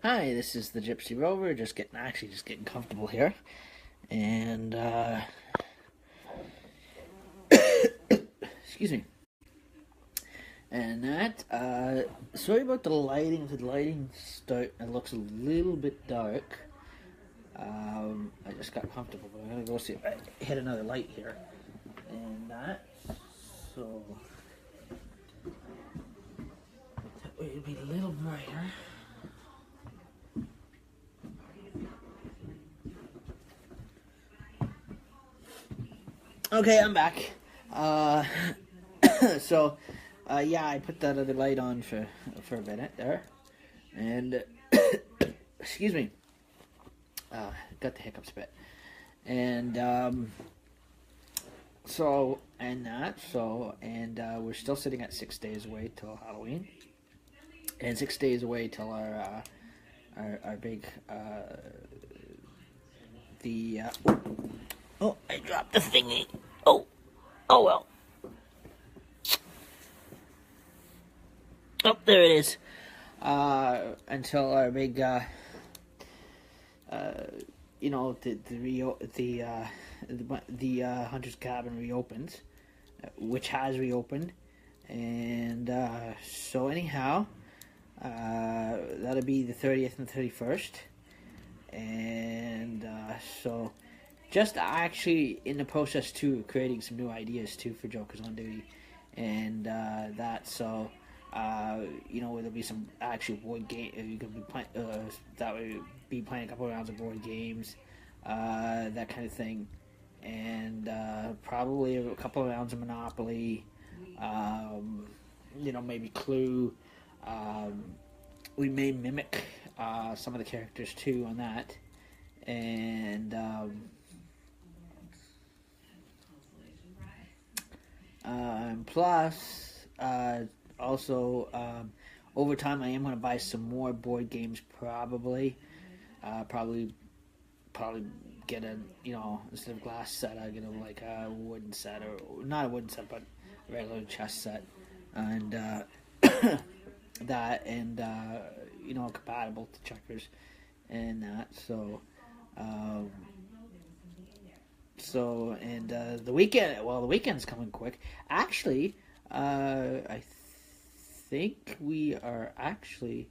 Hi, this is the Gypsy Rover. Just getting comfortable here, and excuse me. And that sorry about the lighting. If the lighting it looks a little bit dark. I just got comfortable, but I'm gonna go see if I hit another light here, and that. So that way it'd be a little brighter. Okay, I'm back. So, yeah, I put that other light on for a minute there, and excuse me, got the hiccups a bit, and we're still sitting at 6 days away till Halloween, and 6 days away till our big oh, I dropped the thingy. Oh well. Oh, there it is. Until our big, the Hunter's Cabin reopens, which has reopened, and so anyhow, that'll be the 30th and 31st, and so. Just actually in the process too, creating some new ideas too for Jokers on Duty, and there'll be some actual board game. You could be playing. That would be playing a couple of rounds of board games, that kind of thing, and probably a couple of rounds of Monopoly. Maybe Clue. We may mimic some of the characters too on that, and. Plus, also, over time, I am going to buy some more board games. Probably get instead of glass set, I get a wooden set, or not a wooden set, but a regular chess set, and that, and compatible to checkers, and that. The weekend's coming quick. Actually, I think we are actually,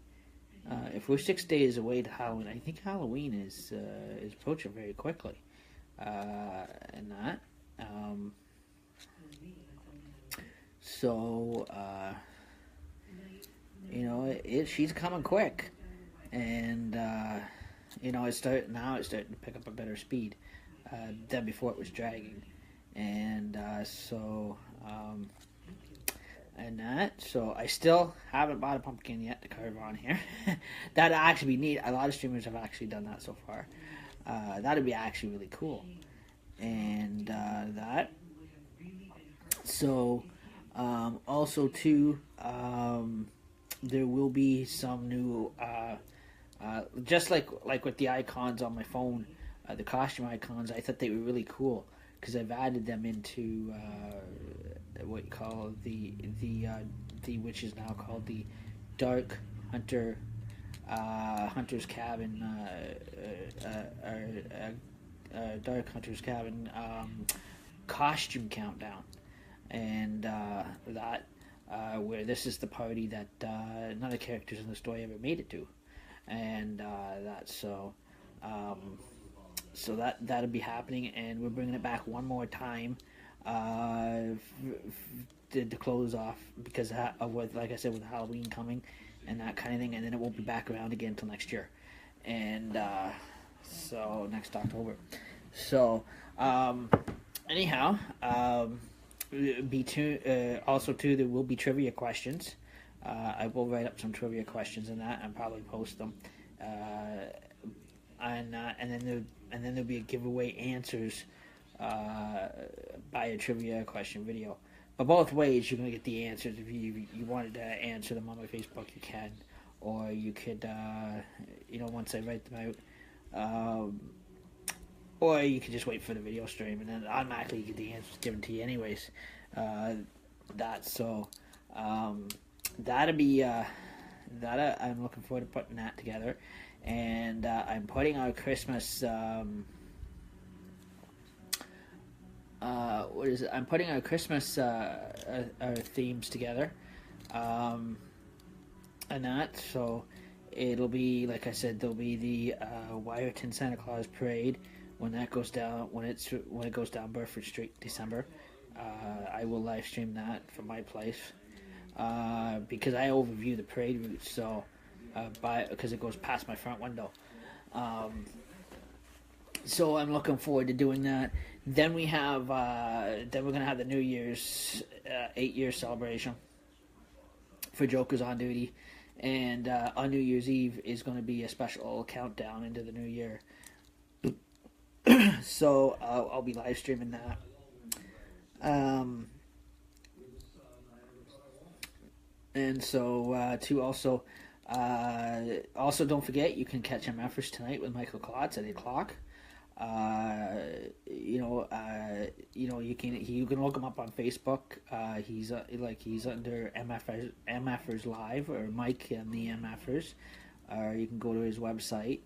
if we're 6 days away to Halloween, I think Halloween is approaching very quickly, and that. She's coming quick, and it's starting to pick up a better speed. Than before it was dragging, and so I still haven't bought a pumpkin yet to carve on here. That'd actually be neat. A lot of streamers have actually done that so far. That'd be actually really cool, and that. So also too, there will be some new just like with the icons on my phone. The costume icons, I thought they were really cool because I've added them into what you call the which is now called the Dark Hunter's Cabin, Dark Hunter's Cabin costume countdown, and that where this is the party that none of the characters in the story ever made it to, and that so. So that'll be happening, and we're bringing it back one more time to close off because like I said, with Halloween coming and that kind of thing, and then it won't be back around again until next year, and so next October. So anyhow, also too, there will be trivia questions. I will write up some trivia questions in that and probably post them. And then there'll be a giveaway answers by a trivia question video. But both ways, you're gonna get the answers. If you wanted to answer them on my Facebook, you can, or you could once I write them out, or you could just wait for the video stream and then automatically you get the answers given to you anyways. That'll be I'm looking forward to putting that together, and I'm putting our Christmas. What is it? I'm putting our Christmas our themes together, and that. So it'll be, like I said, there'll be the Wyerton Santa Claus Parade when that goes down. When it goes down Burford Street, December. I will live stream that from my place because I overview the parade route. So because it goes past my front window. So I'm looking forward to doing that. Then we have then we're gonna have the New Year's 8-year celebration for Jokers on Duty, and on New Year's Eve is going to be a special countdown into the new year. So I'll be live streaming that. And so to also don't forget, you can catch MFers tonight with Michael Klotz at 8:00. You can look him up on Facebook. He's under MFers Live, or Mike and the MFers. Or you can go to his website.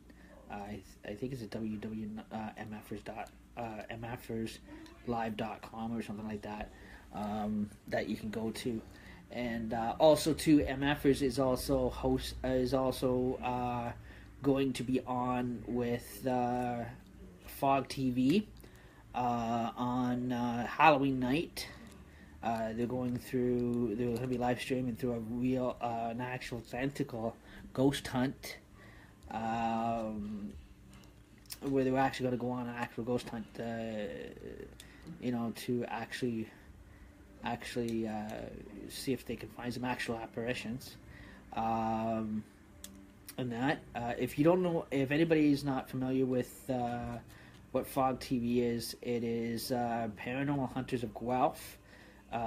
I think it's at mferslive.com or something like that. That you can go to. And also too, MFers is also going to be on with Fog TV on Halloween night. They're going to be live streaming through an actual authentical ghost hunt, where they're actually going to go on an actual ghost hunt, to actually see if they can find some actual apparitions. And that, if you don't know, if anybody is not familiar with what Fog TV is, it is Paranormal Hunters of Guelph,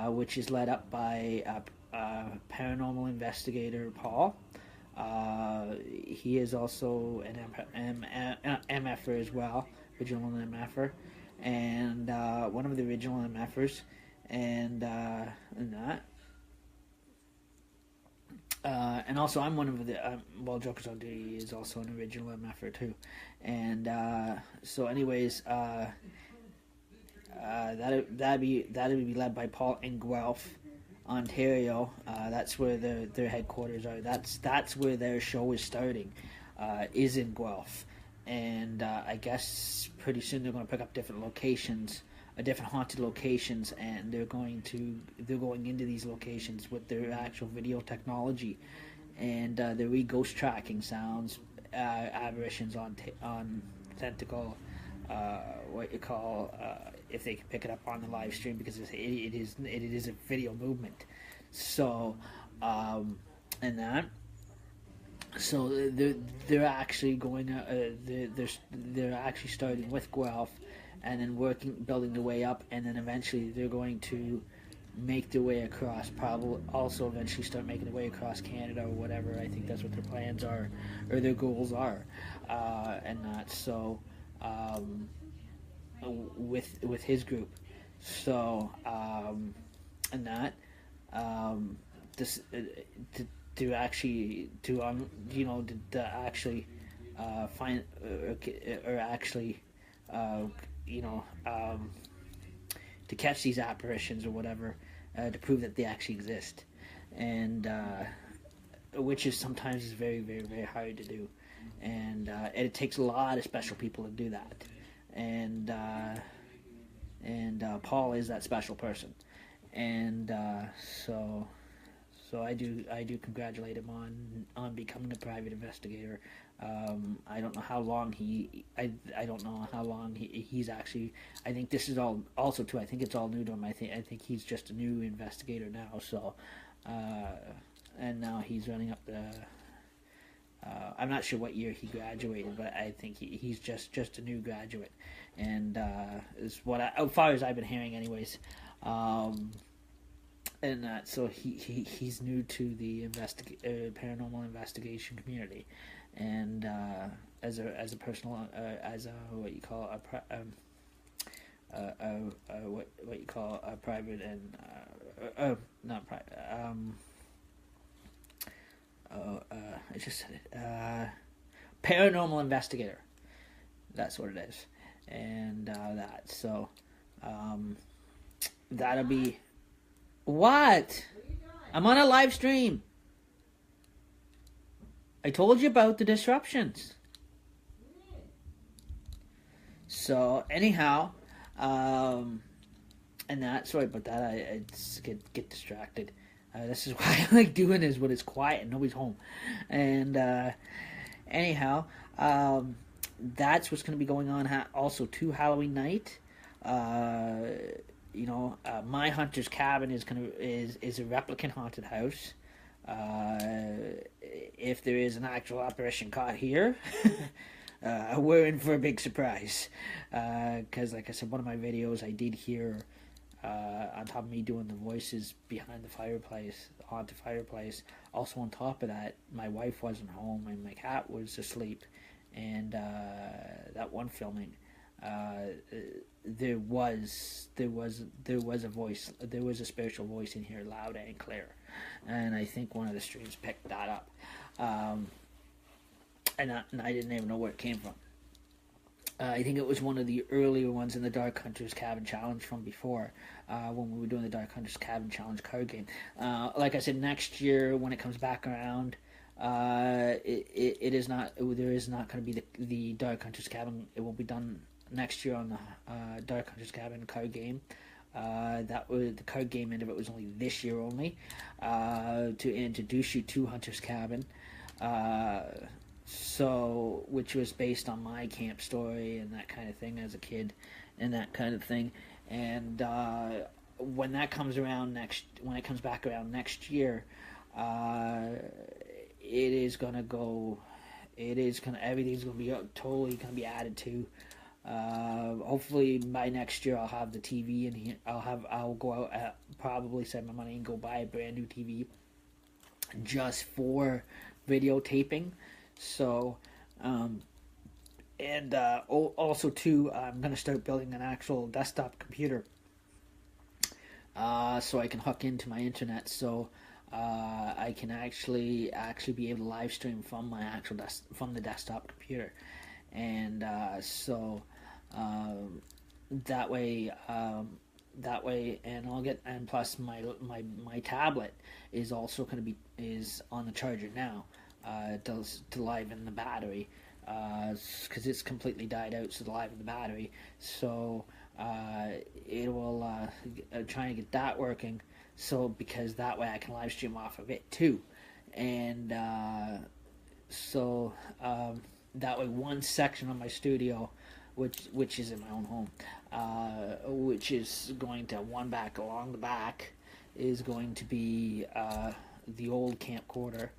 which is led up by paranormal investigator Paul. He is also an MFer as well, original MFer, and one of the original MFers, and that. And also, I'm one of the Jokers on Duty is also an original MFer too, and so anyways, that'd be led by Paul in Guelph, Ontario. That's where their headquarters are. That's where their show is starting, is in Guelph, and I guess pretty soon they're going to pick up different locations. Different haunted locations, and they're going into these locations with their actual video technology, and they're ghost tracking sounds, aberrations on tentacle, what you call, if they can pick it up on the live stream, because it is a video movement. So and that. So they're actually going. They're actually starting with Guelph, and then building their way up, and then eventually they're going to make their way across. Probably also eventually start making their way across Canada or whatever. I think that's what their plans are, or their goals are, and that. So with his group, so and that this. To actually find or actually to catch these apparitions or whatever, to prove that they actually exist, and which is sometimes is very, very, very hard to do, and it takes a lot of special people to do that, and Paul is that special person, and so I do congratulate him on becoming a private investigator. I don't know how long I don't know how long he's actually. I think this is all also too. I think it's all new to him. I think he's just a new investigator now. So, and now he's running up the. I'm not sure what year he graduated, but I think he's just a new graduate, and is what as far as I've been hearing, anyways. And that, so he's new to the paranormal investigation community, and as a personal as a what you call what you call a private and not private I just said it. Paranormal Investigator. That's what it is. And that'll be... What? I'm on a live stream. I told you about the disruptions. So anyhow, and that, sorry about that. I just get distracted. This is why I like doing this when it's quiet and nobody's home. And anyhow, that's what's going to be going on. Also, too, Halloween night. My Hunter's Cabin is a replicant haunted house. If there is an actual apparition caught here, we're in for a big surprise. Because, like I said, one of my videos I did hear, on top of me doing the voices behind the fireplace, the haunted fireplace. Also, on top of that, my wife wasn't home and my cat was asleep. And that one filming, there was a voice, there was a spiritual voice in here, loud and clear, and I think one of the streams picked that up, and I didn't even know where it came from. I think it was one of the earlier ones in the Dark Hunters Cabin Challenge from before, when we were doing the Dark Hunters Cabin Challenge card game. Like I said, next year when it comes back around, it is not. There is not going to be the Dark Hunters Cabin. It will be done next year on the Dark Hunters Cabin card game. That was the card game end of it was only this year only, to introduce you to Hunter's Cabin. So, which was based on my camp story and that kind of thing as a kid, and that kind of thing. And when that comes around when it comes back around next year, everything's gonna be totally gonna be added to. Hopefully by next year I'll have the TV in here. I'll go out, probably save my money and go buy a brand new TV just for videotaping. So, also too, I'm gonna start building an actual desktop computer, so I can hook into my internet. So, I can actually be able to live stream from my actual from the desktop computer, and that way, and I'll get, and plus my tablet is also is on the charger now, to liven the battery, because it's completely died out, so to liven the battery, so it will trying to get that working. So, because that way I can live stream off of it too. And that way one section of my studio, which is in my own home, which is going to along the back, is going to be the old camcorder.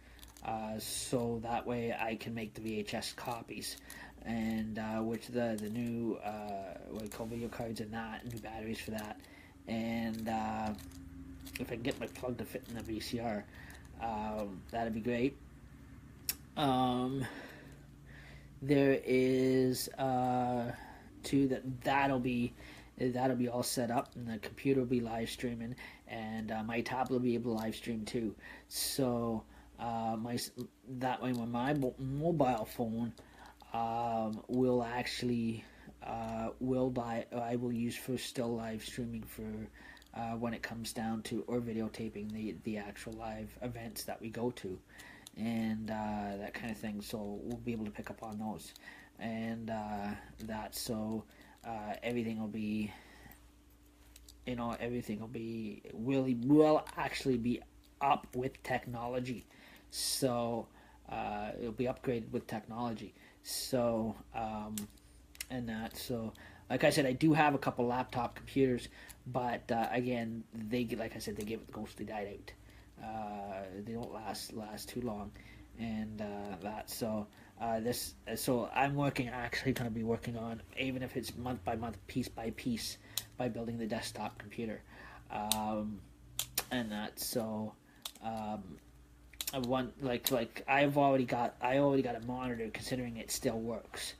So that way I can make the VHS copies. And which the new what I call video cards and that, new batteries for that. And if I can get my plug to fit in the VCR, that'd be great. There is that'll be all set up, and the computer will be live streaming, and my tablet will be able to live stream too. So that way my mobile phone will actually I will use for still live streaming for when it comes down to, or videotaping the actual live events that we go to, and that kind of thing. So we'll be able to pick up on those, and everything will be, will actually be up with technology. So it'll be upgraded with technology. So like I said, I do have a couple laptop computers, but again, they give it ghostly died out. They don't last too long, and so I'm actually going to be working on, even if it's month by month, piece by piece, by building the desktop computer, I want I already got a monitor, considering it still works.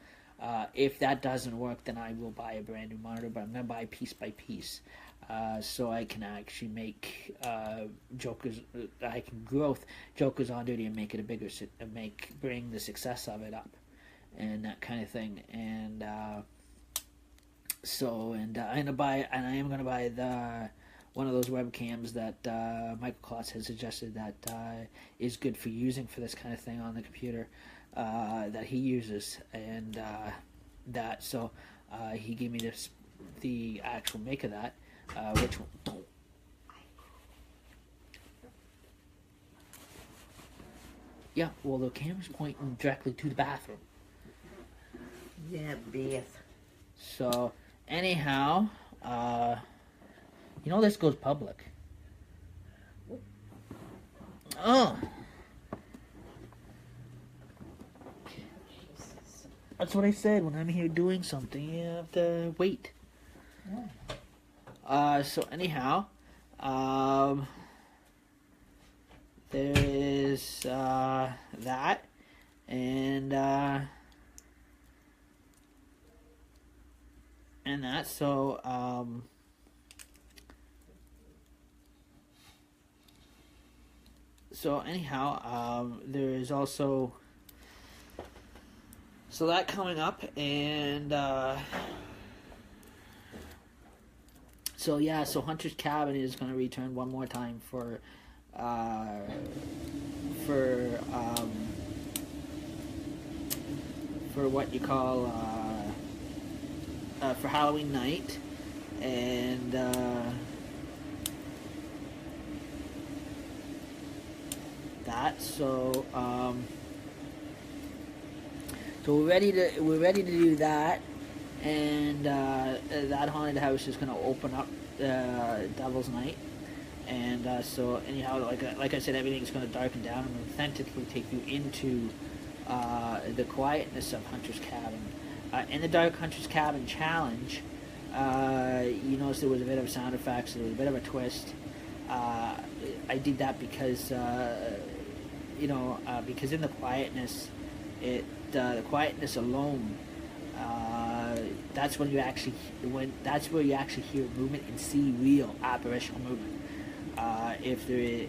If that doesn't work, then I will buy a brand new monitor, but I'm going to buy piece by piece. so I can actually make Joker's. I can growth Joker's on duty and make it a bigger, bring the success of it up, and that kind of thing. And I am gonna buy the one of those webcams that Michael Klotz has suggested that is good for using for this kind of thing on the computer that he uses, and he gave me the actual make of that, which one? Yeah, well, the camera's pointing directly to the bathroom. Yeah, Beth. So, anyhow, this goes public. Oh. That's what I said. When I'm here doing something, you have to wait. So anyhow, there is that, and that. So anyhow, there is also that coming up, and so Hunter's Cabin is going to return one more time for what you call for Halloween night, and that. So we're ready to do that, and that haunted house is going to open up Devil's Night, and so anyhow, like I said, everything's going to darken down and authentically take you into the quietness of Hunter's Cabin. In the Dark Hunter's Cabin challenge, you notice there was a bit of sound effects, there was a bit of a twist. I did that because because in the quietness, the quietness alone, that's where you actually hear movement and see real apparitional movement. If the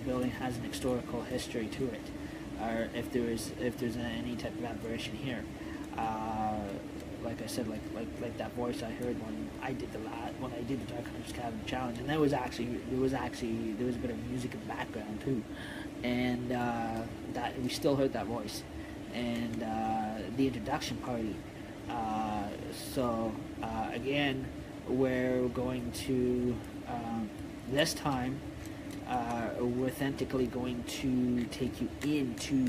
building has an historical history to it, or if there's any type of apparition here, like I said, like that voice I heard when I did the Dark Hunter's Cabin challenge, and there was a bit of music in the background too, and that we still heard that voice, and the introduction party. Again, we're going to this time. We're authentically going to take you into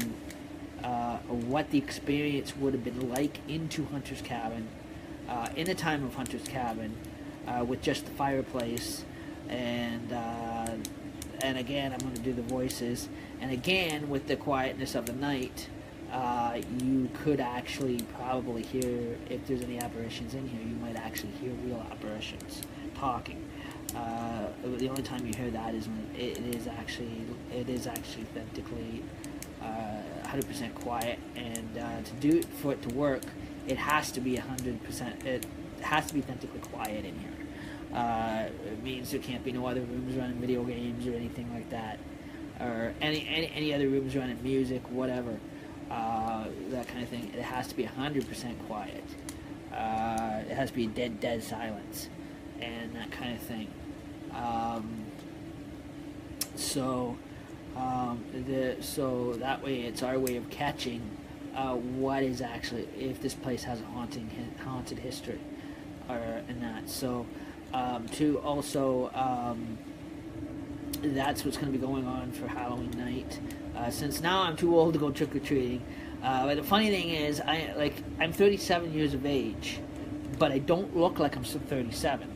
what the experience would have been like into Hunter's Cabin, in the time of Hunter's Cabin, with just the fireplace, and again I'm going to do the voices, and again with the quietness of the night. You could actually probably hear, if there's any apparitions in here, you might actually hear real apparitions talking. The only time you hear that is when it is actually authentically 100% quiet, and for it to work, it has to be 100%. It has to be authentically quiet in here. It means there can't be no other rooms running video games or anything like that, or any other rooms running music, whatever, that kind of thing. It has to be 100% quiet. It has to be dead silence, and that kind of thing. So that way it's our way of catching what is actually, if this place has a haunted history, and that. So that's what's going to be going on for Halloween night. Since now I'm too old to go trick or treating, but the funny thing is, I'm 37 years of age, but I don't look like I'm 37.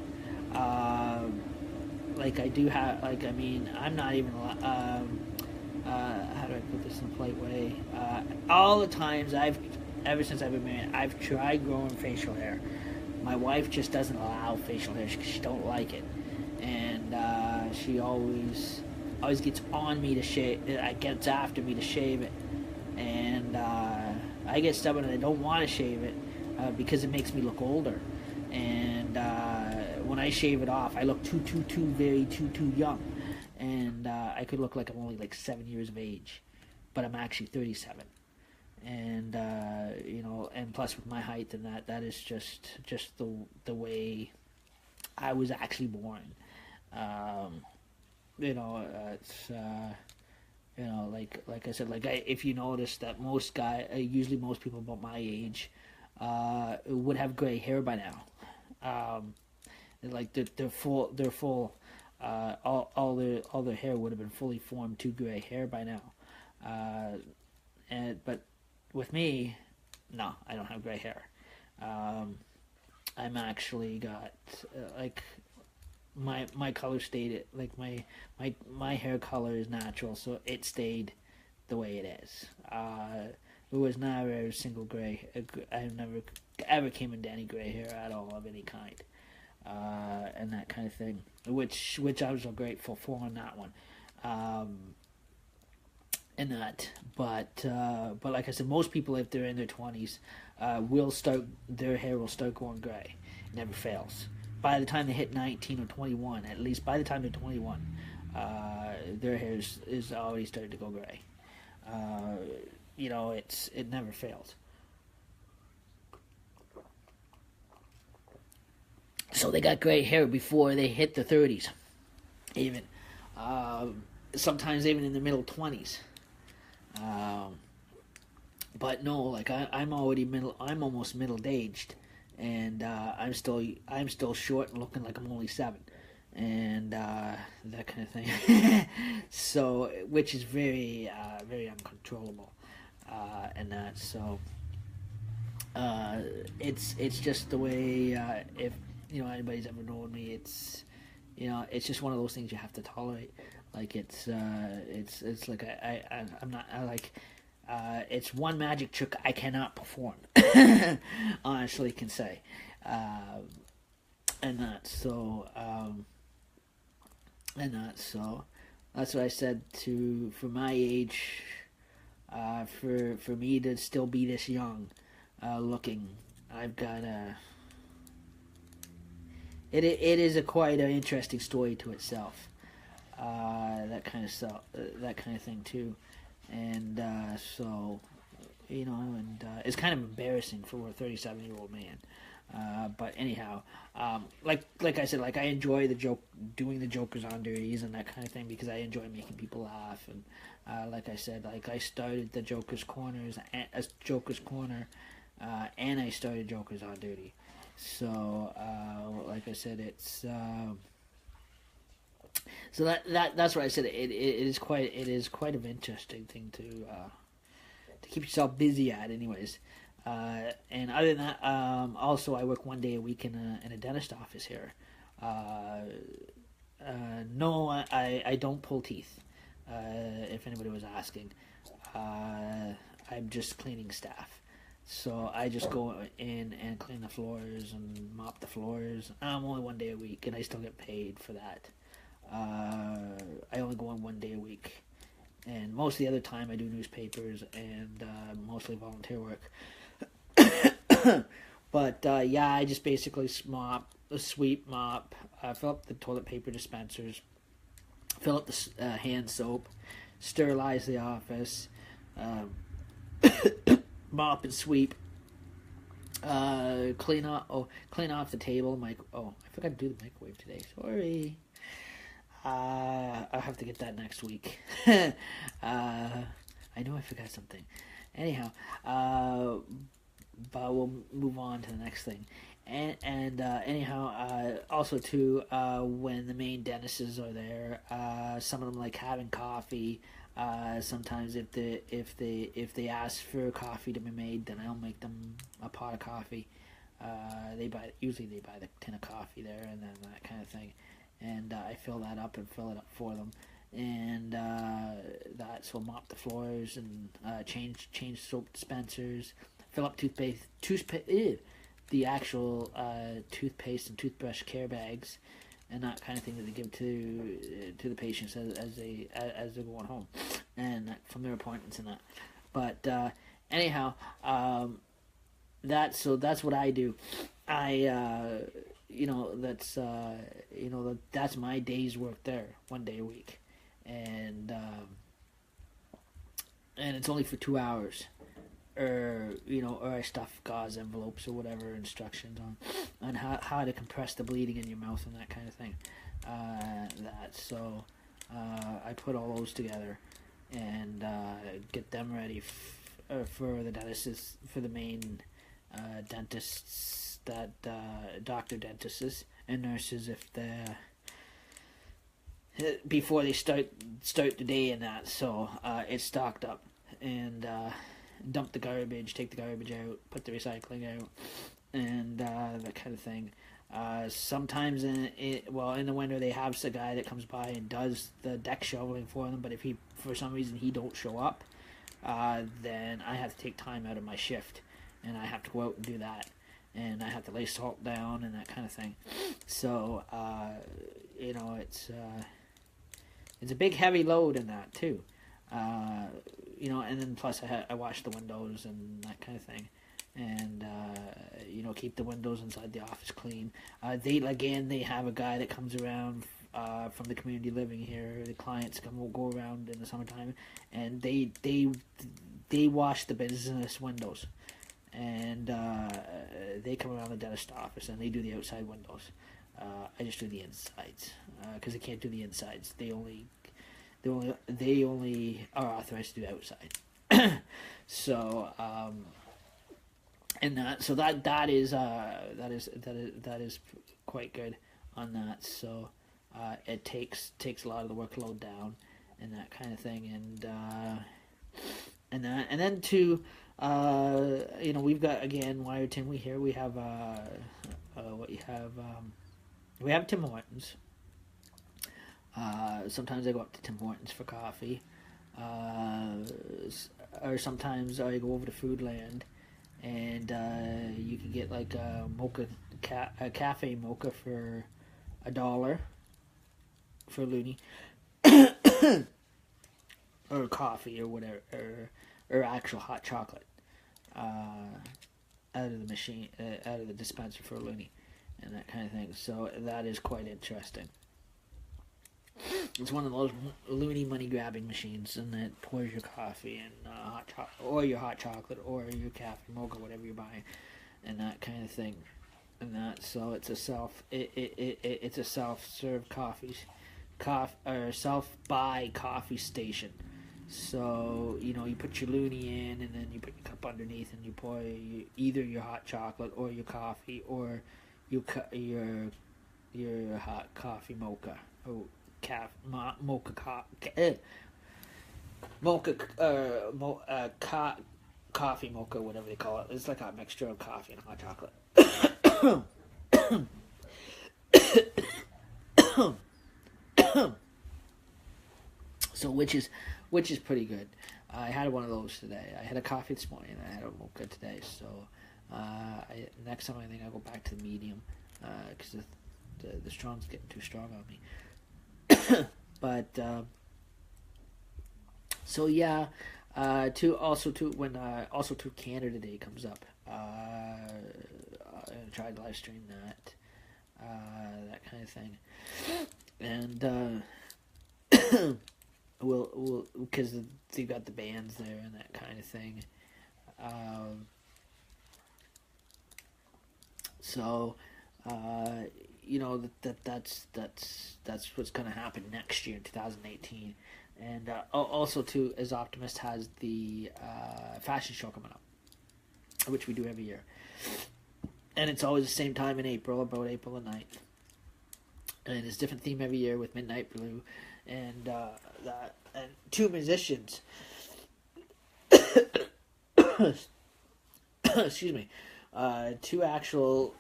I do have, I'm not even, how do I put this in a polite way? All the times ever since I've been married, I've tried growing facial hair. My wife just doesn't allow facial hair because she don't like it, and she always gets on me to shave. Gets after me to shave it, and I get stubborn and I don't want to shave it because it makes me look older. And when when I shave it off, I look too young, and I could look like I'm only like 7 years of age, but I'm actually 37. And and plus with my height and that is just the way I was actually born. It's like I said, if you notice that usually most people about my age would have gray hair by now. Like they're full. All their hair would have been fully formed to gray hair by now. But with me, no, I don't have gray hair. I'm actually got my color stayed my hair color is natural, so it stayed the way it is. It was never a single gray. I never ever came into any gray hair at all of any kind, and that kind of thing, which I was so grateful for on that one. And that, but like I said, most people, if they're in their 20s, their hair will start going gray. It never fails. By the time they hit 19 or 21, at least by the time they're 21, their hair is already starting to go gray. It never fails. So they got gray hair before they hit the 30s, even sometimes even in the middle 20s. But no, like I'm almost middle-aged, and I'm still short and looking like I'm only 7, and that kind of thing. So, which is very very uncontrollable, and that. So it's just the way. If anybody's ever known me, it's just one of those things you have to tolerate. Like it's like I'm not it's one magic trick I cannot perform. Honestly, can say, and that. So that's what I said for my age, for me to still be this young, looking. I've got It is quite an interesting story to itself. That kind of thing too, and it's kind of embarrassing for a 37-year-old man. But anyhow, like I said, I enjoy doing the Jokers on duties and that kind of thing because I enjoy making people laugh. And like I said, I started the Jokers Corners as Jokers Corner, and I started Jokers on Duty. So like I said, it's. So that's what I said. It is quite an interesting thing to keep yourself busy at, anyways. And other than that, also I work 1 day a week in a dentist office here. No, I don't pull teeth. If anybody was asking, I'm just cleaning staff. So I just go in and clean the floors and mop the floors. I'm only 1 day a week, and I still get paid for that. I only go in 1 day a week, and most of the other time I do newspapers and mostly volunteer work. But I just basically sweep, mop, fill up the toilet paper dispensers, fill up the hand soap, sterilize the office, mop and sweep, clean off the table. I forgot to do the microwave today. Sorry. I'll have to get that next week. I know I forgot something. Anyhow, but we'll move on to the next thing. And also too, when the main dentists are there, some of them like having coffee. Sometimes if they ask for coffee to be made, then I'll make them a pot of coffee. They buy the tin of coffee there, and then that kind of thing. And I fill that up and fill it up for them, and so mop the floors and change soap dispensers, fill up the actual toothpaste and toothbrush care bags, and that kind of thing that they give to the patients as they're going home, and from their appointments and that. But anyhow, that's what I do. that's my day's work there, 1 day a week, and it's only for 2 hours, or I stuff gauze envelopes or whatever instructions on how to compress the bleeding in your mouth and that kind of thing. I put all those together and get them ready for the dentists, for the main dentists, that doctor dentists and nurses, if they before they start the day and that. So it's stocked up, and dump the garbage, take the garbage out, put the recycling out, and that kind of thing. Sometimes in the winter they have a guy that comes by and does the deck shoveling for them, but if he, for some reason, he don't show up, then I have to take time out of my shift, and I have to go out and do that, and I have to lay salt down and that kind of thing. So it's a big heavy load in that too. And then plus I wash the windows and that kind of thing, and keep the windows inside the office clean. They have a guy that comes around from the community living here. The clients will go around in the summertime, and they wash the business windows, and they come around the dentist office and they do the outside windows. I just do the insides because I can't do the insides. They only are authorized to do outside. So that is quite good on that. So it takes a lot of the workload down and that kind of thing, and then to we've got, again, Wyerton. We have Tim Hortons. Sometimes I go up to Tim Hortons for coffee, or sometimes I go over to Foodland, and you can get like a mocha, a cafe mocha for $1 for Looney, or coffee or whatever, or actual hot chocolate out of the machine, out of the dispenser for Looney, and that kind of thing. So that is quite interesting. It's one of those Looney money grabbing machines, and it pours your coffee and hot chocolate, or your hot chocolate, or your cafe mocha, whatever you're buying, and that kind of thing. And that, so it's a it's a self-serve or self-buy coffee station. So you put your Looney in, and then you put your cup underneath, and you pour either your hot chocolate or your coffee, or your hot coffee mocha. Coffee mocha, whatever they call it. It's like a mixture of coffee and hot chocolate. So which is pretty good. I had one of those today. I had a coffee this morning, and I had a mocha today. So next time I think I'll go back to the medium, because the strong's getting too strong on me. But when Canada Day comes up, I'm gonna try to live stream that, that kind of thing, and we'll because they've got the bands there and that kind of thing. That's what's going to happen next year in 2018, and also too, as Optimist has the fashion show coming up, which we do every year, and it's always the same time in April, about April the 9th, and it's a different theme every year with Midnight Blue, and and two musicians. Excuse me, two actual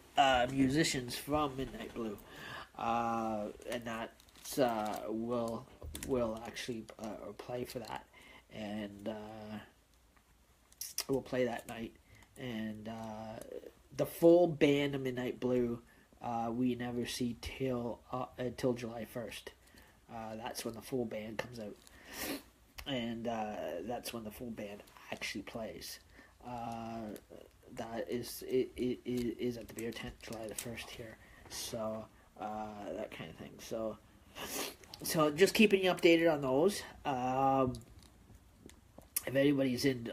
musicians from Midnight Blue, and that will actually play for that, and we'll play that night, and the full band of Midnight Blue we never see till July 1st. That's when the full band comes out, and that's when the full band actually plays. That is at the beer tent July the 1st here, So that kind of thing. So just keeping you updated on those. If anybody's in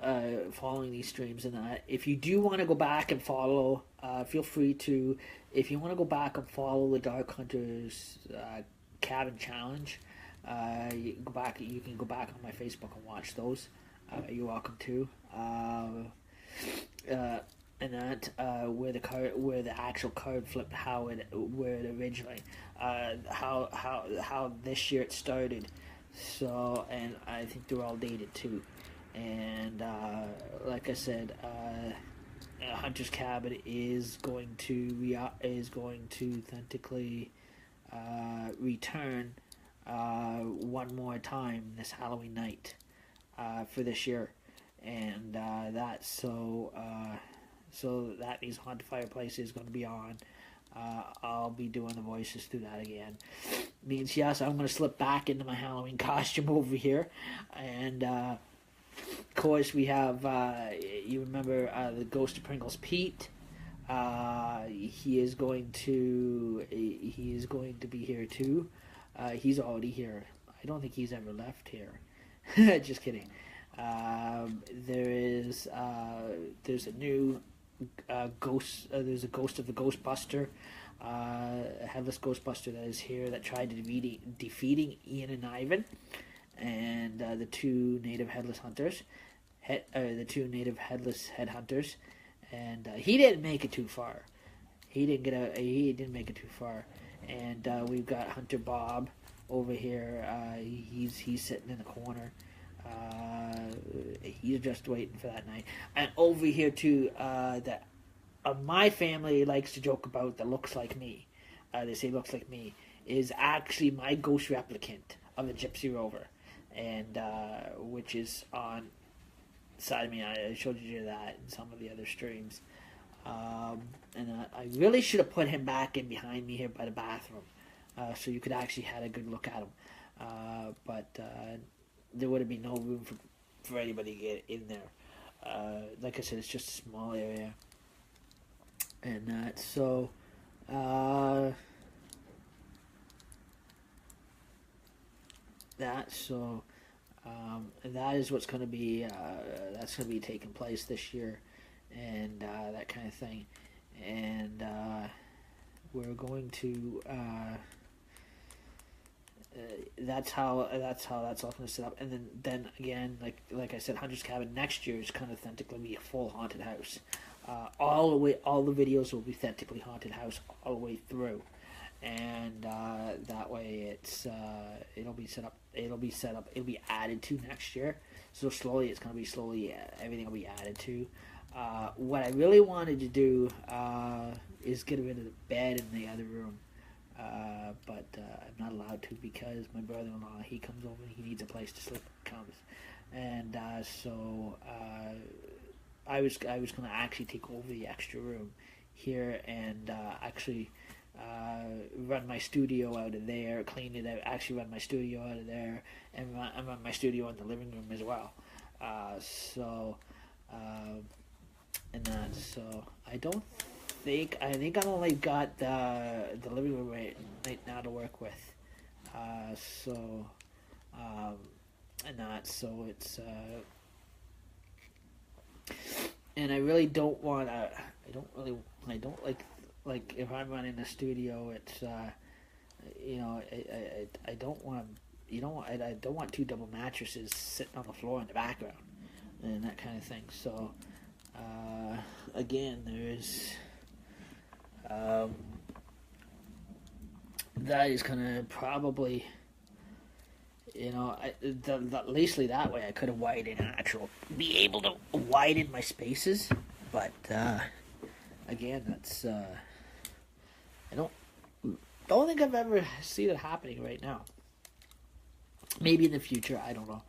following these streams and that, if you do want to go back and follow, feel free to. If you want to go back and follow the Dark Hunters Cabin Challenge, you can go back. You can go back on my Facebook and watch those. You're welcome to. And that where the actual card flipped, where it originally, how this year it started. So, and I think they're all dated too. And like I said, Hunter's Cabin is going to authentically return one more time this Halloween night for this year, and so that means Haunted Fireplace is going to be on. I'll be doing the voices through that again. Means yes, I'm going to slip back into my Halloween costume over here, and. Of course, we have, you remember the Ghost of Pringles Pete. He is going to be here too. He's already here. I don't think he's ever left here. Just kidding. There's a new ghost. There's a Ghost of the Ghostbuster, a headless Ghostbuster that is here that tried to defeating Ian and Ivan. And the two native headless hunters, the two native headless headhunters, and he didn't make it too far. He didn't make it too far. And we've got Hunter Bob over here. He's sitting in the corner. He's just waiting for that night. And over here too, that my family likes to joke about that looks like me. They say looks like me is actually my ghost replicant of the Gypsy Rover. And which is on side of me. I showed you that in some of the other streams. And I really should have put him back in behind me here by the bathroom, so you could actually had a good look at him. But there would have been no room for anybody to get in there. Like I said, it's just a small area, and so. That is what's going to be taking place this year, and that kind of thing, and we're going to that's how that's all going to set up, and then again, like I said, Hunter's Cabin next year is going to authentically be a full haunted house. All the videos will be authentically haunted house all the way through. And that way it'll be set up. It'll be added to next year. So slowly, it's going to be everything will be added to. What I really wanted to do is get rid of the bed in the other room, but I'm not allowed to because my brother-in-law, he comes over and he needs a place to sleep. And so I was going to actually take over the extra room here and actually. Run my studio out of there, clean it out, actually run my studio out of there, and run my studio in the living room as well. So I think I've only got the living room right now to work with. And I really don't want to. I don't like if I'm running a studio, it's I don't want I don't want two double mattresses sitting on the floor in the background and that kind of thing. So again, there's that is gonna probably at least that way I could have be able to widen my spaces, but again, that's I don't think I've ever seen it happening right now. Maybe in the future, I don't know.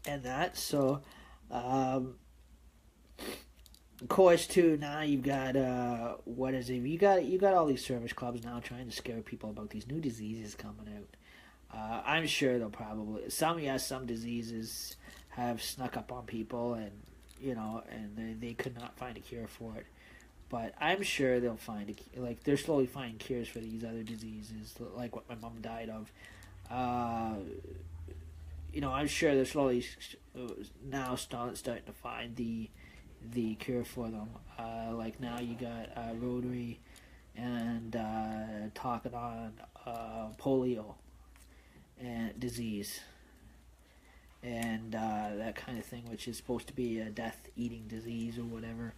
And that, so, of course, too, now you've got, you got all these service clubs now trying to scare people about these new diseases coming out. I'm sure they'll probably, some diseases have snuck up on people and, and they could not find a cure for it. but I'm sure they'll find like they're slowly finding cures for these other diseases, like what my mom died of. I'm sure they're slowly now starting to find the cure for them. Like now you got Rotary and talking on polio and disease and that kind of thing, which is supposed to be a death-eating disease or whatever,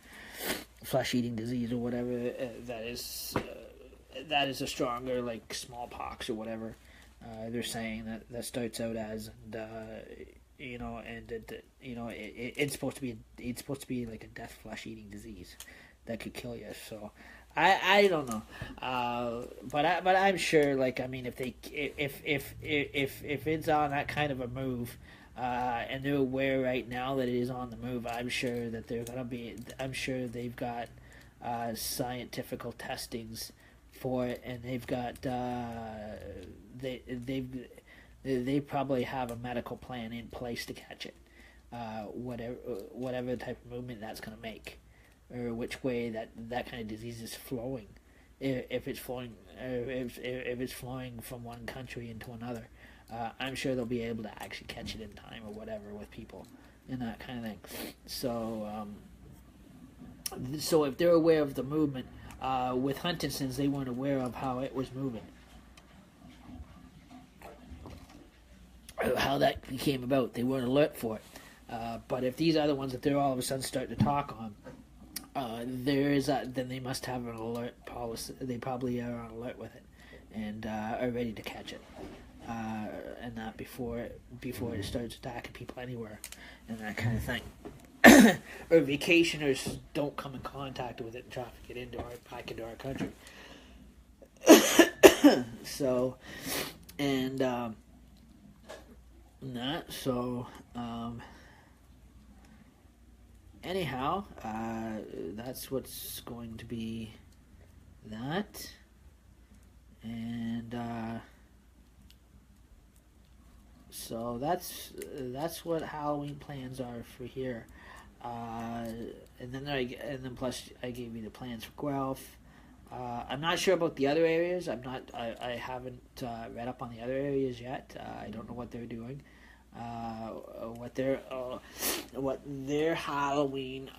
flesh-eating disease or whatever. That is a stronger like smallpox or whatever. They're saying that starts out as, it's supposed to be like a death flesh-eating disease that could kill you. So I don't know, but I'm sure. Like I mean, if it's on that kind of a move, and they're aware right now that it is on the move, I'm sure that they're gonna be. I'm sure they've got scientific testings for it, and they've got they probably have a medical plan in place to catch it, whatever type of movement that's going to make, or which way that kind of disease is flowing, if it's flowing from one country into another. I'm sure they'll be able to actually catch it in time or whatever with people and that kind of thing. So if they're aware of the movement, with Huntington's, they weren't aware of how it was moving, how that came about. They weren't alert for it. But if these other ones, if they're all of a sudden starting to talk on, then they must have an alert policy. They probably are on alert with it and are ready to catch it, and not before it starts attacking people anywhere and that kind of thing. Or vacationers don't come in contact with it and traffic it back into our country. So, and that, so, anyhow, that's what's going to be that, and, so that's what Halloween plans are for here. And then plus I gave you the plans for Guelph. I'm not sure about the other areas. I haven't read up on the other areas yet. I don't know what they're doing. What their Halloween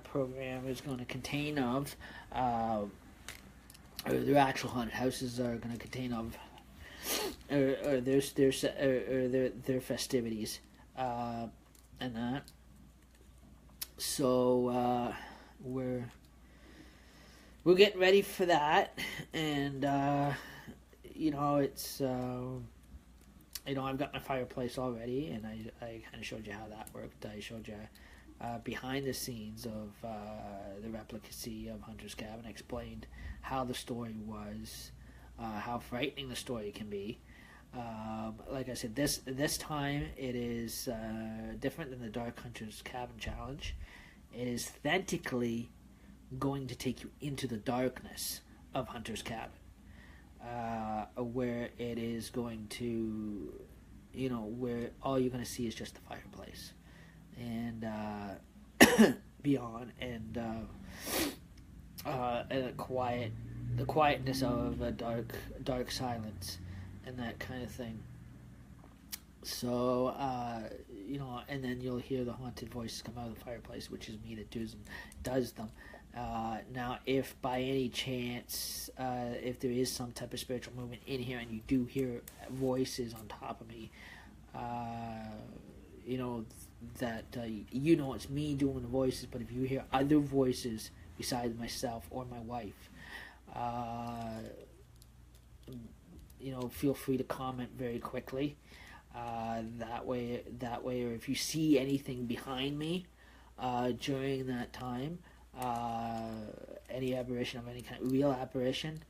program is going to contain of, or their actual haunted houses are going to contain of, or their festivities, and that. So we're getting ready for that, and it's I've got my fireplace already, and I kind of showed you how that worked. I showed you behind the scenes of the replicacy of Hunter's Cabin. I explained how the story was, how frightening the story can be. Like I said, this time it is different than the Dark Hunter's Cabin challenge. It is authentically going to take you into the darkness of Hunter's Cabin, where it is going to, where all you're going to see is just the fireplace and beyond, and the quietness of a dark silence and that kind of thing. So, and then you'll hear the haunted voices come out of the fireplace, which is me that does them. Now, if by any chance, if there is some type of spiritual movement in here and you do hear voices on top of me, that it's me doing the voices, but if you hear other voices besides myself or my wife, feel free to comment very quickly. That way, or if you see anything behind me during that time, any apparition of any kind, real apparition,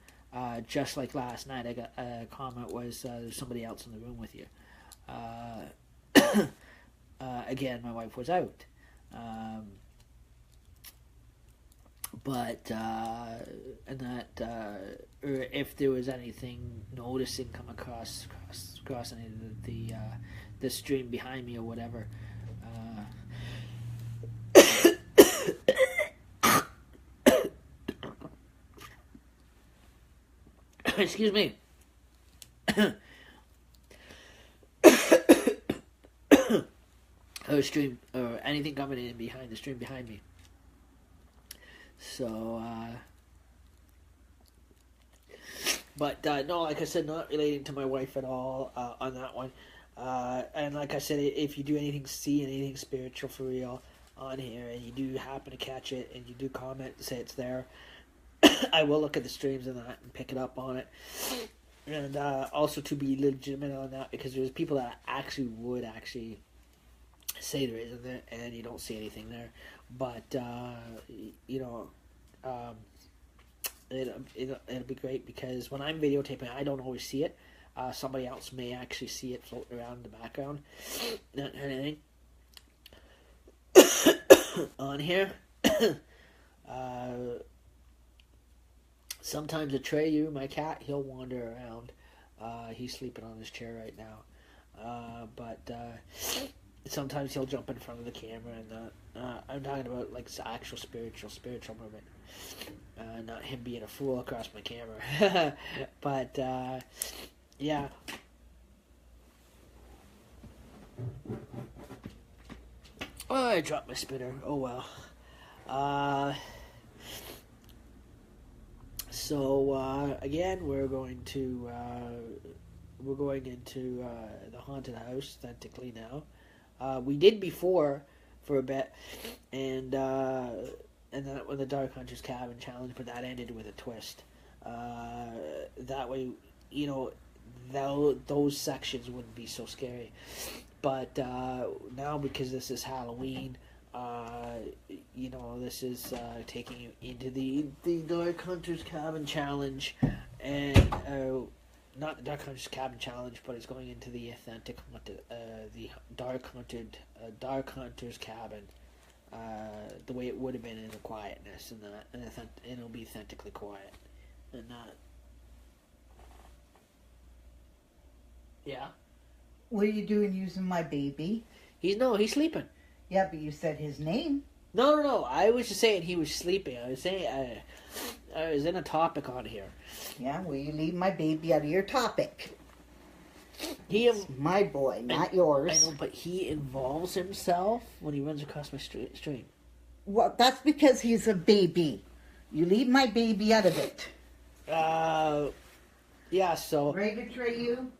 just like last night, I got a comment was there's somebody else in the room with you. Again, my wife was out. But and that, or if there was anything noticing come across any of the stream behind me or whatever, Excuse me. Or stream or anything coming in behind the stream behind me. So, but no, like I said, not relating to my wife at all on that one. And like I said, if you do see anything spiritual for real on here, and you do happen to catch it, and you do comment and say it's there, I will look at the streams and that and pick it up on it. And also to be legitimate on that, because there's people that would say there isn't there, and you don't see anything there. But you know, it'll be great, because when I'm videotaping, I don't always see it. Somebody else may actually see it floating around in the background, that kind of thing. On here, sometimes Atreyu, my cat, he'll wander around. He's sleeping on his chair right now, but sometimes he'll jump in front of the camera, and I'm talking about like actual spiritual movement, not him being a fool across my camera. But yeah. Oh, I dropped my spinner. Oh well. So again, we're going into the haunted house authentically now. We did before for a bit, and then with the Dark Hunter's Cabin challenge, but that ended with a twist. That way, you know, those sections wouldn't be so scary. But now, because this is Halloween, you know, this is taking you into the Dark Hunter's Cabin challenge, and not the Dark Hunter's Cabin challenge, but it's going into the authentic haunted, the Dark Hunter's Cabin, the way it would have been in the quietness, and it'll be authentically quiet, and not. Yeah. What are you doing using my baby? He's sleeping. Yeah, but you said his name. No. I was just saying he was sleeping. I was saying I was in a topic on here. Yeah, well, you leave my baby out of your topic. It's my boy, not yours. I know, but he involves himself when he runs across my stream. Well, that's because he's a baby. You leave my baby out of it. Yeah, so... Right, Atreyu?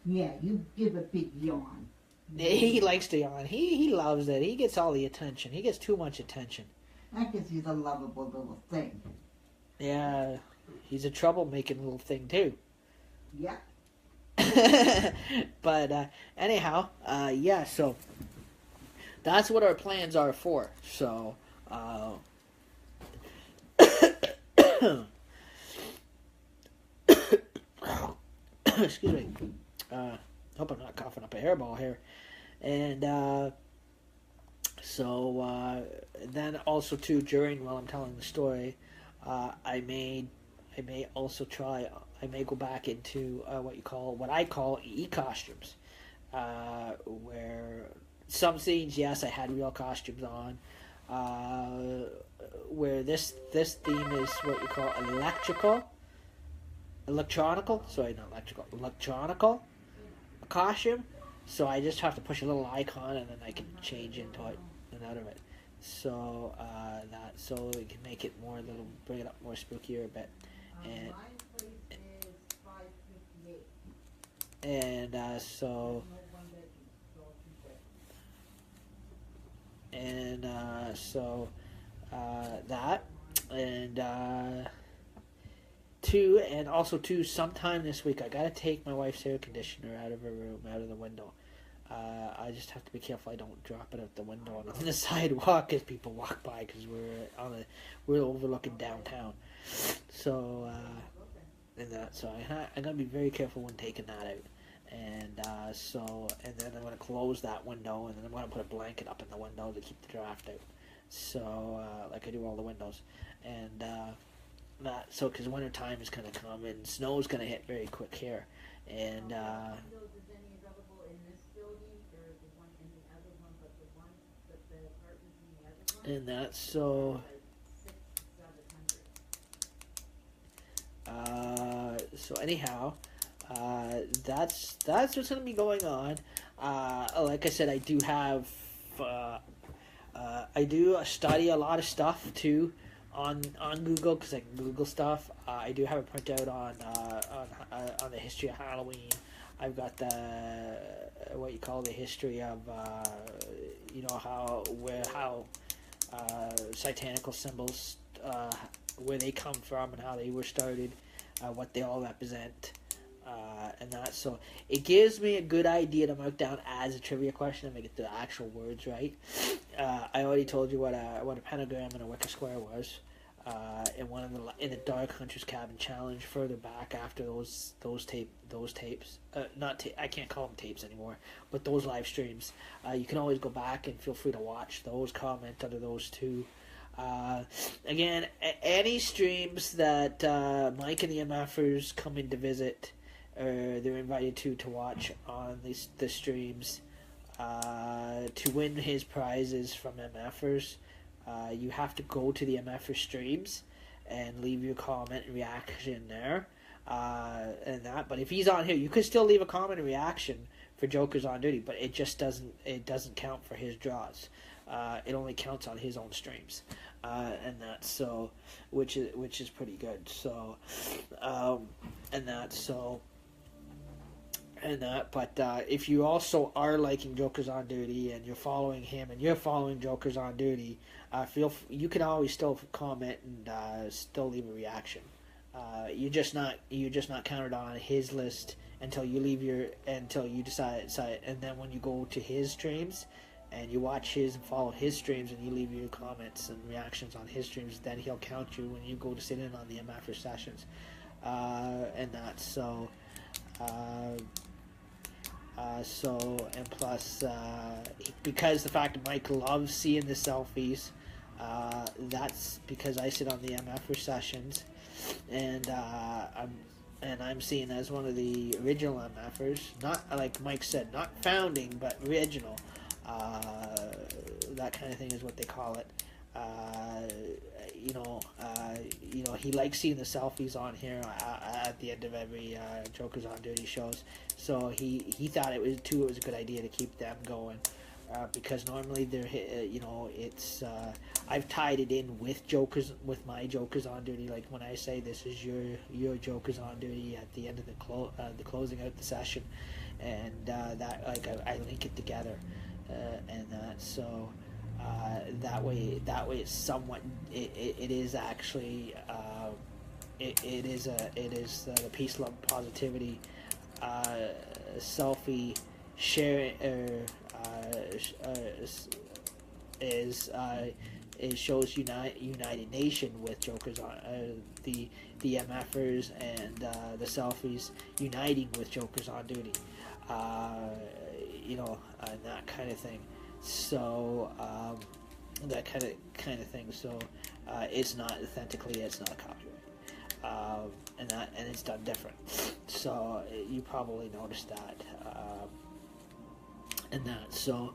Yeah, you give a big yawn. He likes to yawn. He loves it. He gets all the attention. He gets too much attention. That because he's a lovable little thing. Yeah, he's a troublemaking little thing, too. Yeah. But anyhow, yeah, so that's what our plans are for. So, excuse me. Hope I'm not coughing up a hairball here. And so then also too, while I'm telling the story, I may go back into what I call e-costumes, where some scenes, yes, I had real costumes on, where this theme is what you call electronical costume. So I just have to push a little icon, and then I can change into it and out of it. So so we can make it bring it up more spookier a bit. And that, and two, and also too, sometime this week I gotta take my wife's air conditioner out of her room, out of the window. I just have to be careful I don't drop it out the window and on the sidewalk as people walk by, because we're overlooking downtown. So and that, so I gotta be very careful when taking that out. And and then I'm gonna close that window, and then I'm gonna put a blanket up in the window to keep the draft out. So like I do all the windows, and so because winter time is gonna come and snow's gonna hit very quick here, and that, so so anyhow, that's what's gonna be going on. Like I said, I do have I do study a lot of stuff too on Google because I can Google stuff. I do have a printout on the history of Halloween. I've got the what you call the history of how satanical symbols where they come from and how they were started, what they all represent. And that, so it gives me a good idea to mark down as a trivia question and make it the actual words right. I already told you what a pentagram and a wicker square was. In the Dark Hunter's Cabin challenge further back after those tapes. I can't call them tapes anymore, but those live streams. You can always go back and feel free to watch those, comment under those too. Again, any streams that Mike and the MFers come in to visit, they're invited to watch on the streams. To win his prizes from MFers, you have to go to the MFer streams and leave your comment and reaction there. But if he's on here, you could still leave a comment and reaction for Jokers on Duty, but it just doesn't count for his draws. It only counts on his own streams, which is pretty good. So, but if you also are liking Jokers on Duty and you're following him and you're following Jokers on Duty, you can always still comment and still leave a reaction. You're just not counted on his list until you decide, and then when you go to his streams and you watch his and follow his streams and you leave your comments and reactions on his streams, then he'll count you when you go to sit in on the MFer sessions. And plus, because the fact that Mike loves seeing the selfies, that's because I sit on the MFer sessions, and I'm seen as one of the original MFers, not like Mike said, not founding, but original. That kind of thing is what they call it. He likes seeing the selfies on here at the end of every Jokers on Duty shows. So he thought it was a good idea to keep them going, because normally they're I've tied it in with my Jokers on Duty. Like when I say this is your Jokers on Duty at the end of the closing out the session, and I link it together, that way it's somewhat it is actually it is the peace, love, positivity selfie sharing it shows United Nation with Jokers on the MFers and the selfies uniting with Jokers on Duty, and that kind of thing. So that kind of thing. So it's not authentically, it's not copyright, and it's done different. So you probably noticed that, So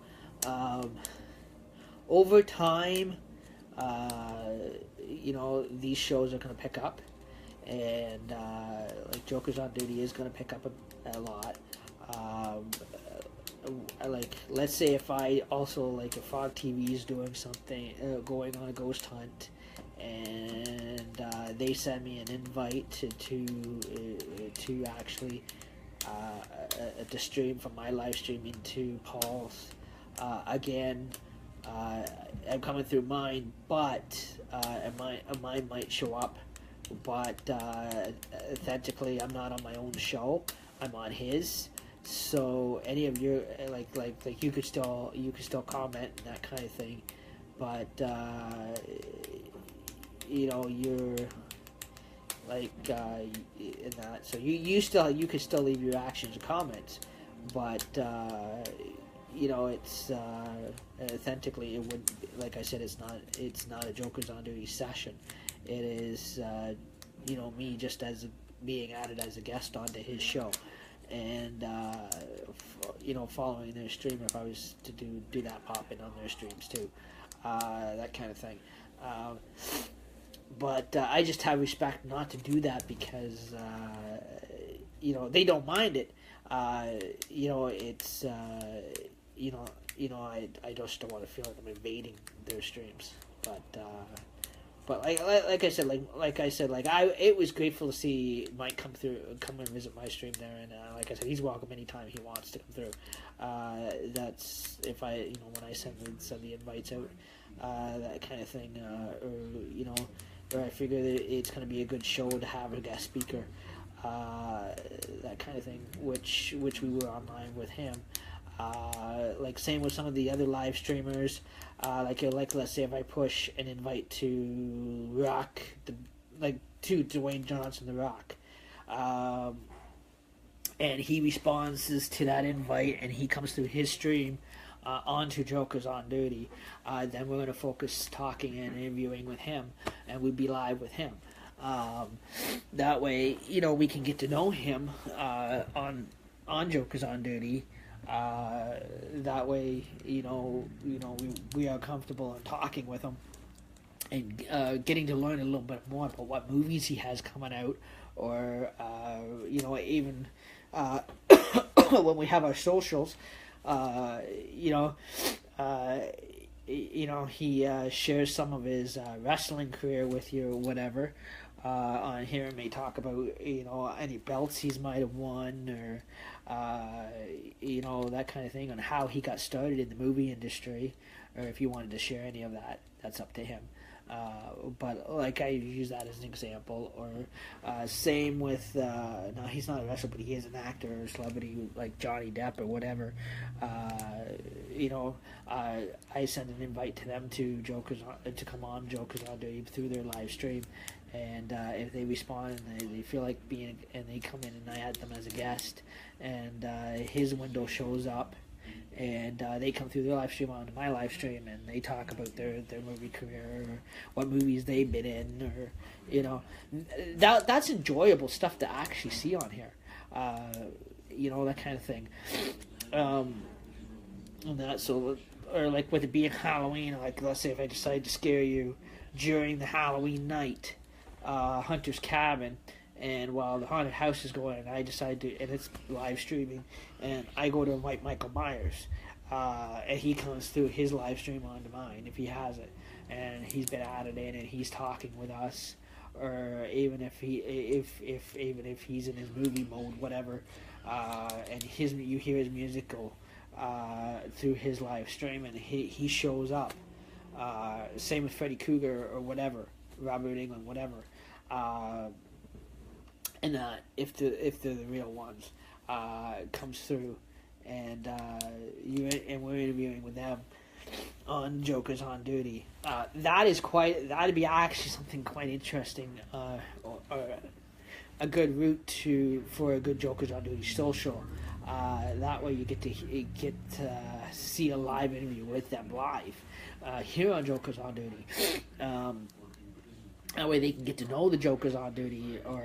over time, these shows are going to pick up, and like Jokers on Duty is going to pick up a lot. Let's say if Frog TV is doing something, going on a ghost hunt, and they send me an invite to actually to stream from my live stream into Paul's. Again, I'm coming through mine, but mine might show up, but authentically I'm not on my own show. I'm on his. So any of your like you could still comment and that kind of thing, but you're like in that. So you could still leave your reactions and comments, but it's authentically it would, like I said, it's not a Jokers on Duty session. It is me just as being added as a guest onto his show. And following their stream, if I was to do that, pop in on their streams too, that kind of thing. but I just have respect not to do that because they don't mind it. It's I just don't want to feel like I'm invading their streams, but like I said, it was grateful to see Mike come and visit my stream there, and like I said, he's welcome anytime he wants to come through. That's if when I send the invites out, that kind of thing, or I figure that it's going to be a good show to have a guest speaker, that kind of thing, which we were online with him. Same with some of the other live streamers, let's say if I push an invite to Rock, to Dwayne Johnson, The Rock, and he responds to that invite and he comes through his stream onto Jokers on Duty, then we're going to focus talking and interviewing with him, and we'd be live with him. That way, we can get to know him on Jokers on Duty. That way, we are comfortable in talking with him and getting to learn a little bit more about what movies he has coming out, or even when we have our socials, he shares some of his wrestling career with you or whatever. On here, and may talk about any belts he's might have won, or that kind of thing, on how he got started in the movie industry, or if you wanted to share any of that, that's up to him. But I use that as an example, or same with no, he's not a wrestler, but he is an actor or celebrity like Johnny Depp or whatever. I send an invite to them to come on Jokers on Duty through their live stream, and if they respond and they feel like being, and they come in and I add them as a guest, and his window shows up, and they come through their live stream onto my live stream, and they talk about their movie career, or what movies they've been in, or that's enjoyable stuff to actually see on here, that kind of thing. And that, so, or with it being Halloween, let's say if I decide to scare you during the Halloween night, Hunter's Cabin, and while the haunted house is going, and I decide to, and it's live streaming, and I go to invite Michael Myers, and he comes through his live stream onto mine if he has it, and he's been added in and he's talking with us, or even if he's in his movie mode, whatever, and you hear his music go through his live stream, and he shows up. Same with Freddy Krueger or whatever, Robert Englund, whatever. And if they're the real ones, comes through, and we're interviewing with them on Jokers on Duty. That'd be actually something quite interesting, or a good route for a good Jokers on Duty social. That way you get to see a live interview with them live here on Jokers on Duty. That way they can get to know the Jokers on Duty, or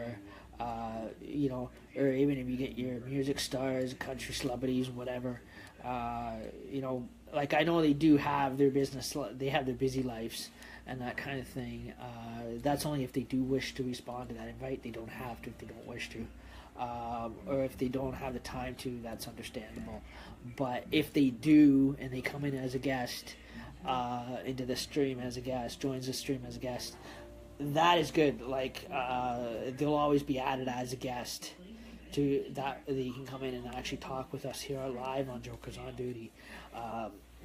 or even if you get your music stars, country celebrities, whatever, I know they do have their business, they have their busy lives and that kind of thing. That's only if they do wish to respond to that invite. They don't have to if they don't wish to. Or if they don't have the time to, that's understandable. But if they do, and they come in as a guest, into the stream as a guest, joins the stream as a guest, that is good. They'll always be added as a guest to that. They can come in and actually talk with us here live on Jokers on Duty,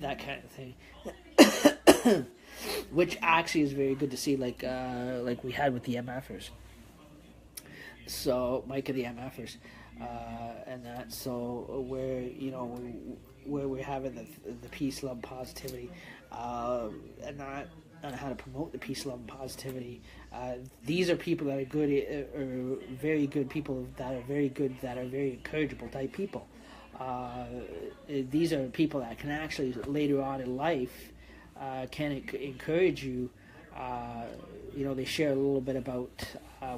that kind of thing, which actually is very good to see. Like we had with the MFers. So Mike of the MFers, and that. So where we're having the peace, love, positivity, and that. On how to promote the peace, love, and positivity. These are people that are good, or very good people that are very good, that are very encourageable type people. These are people that can actually later on in life can encourage you. They share a little bit about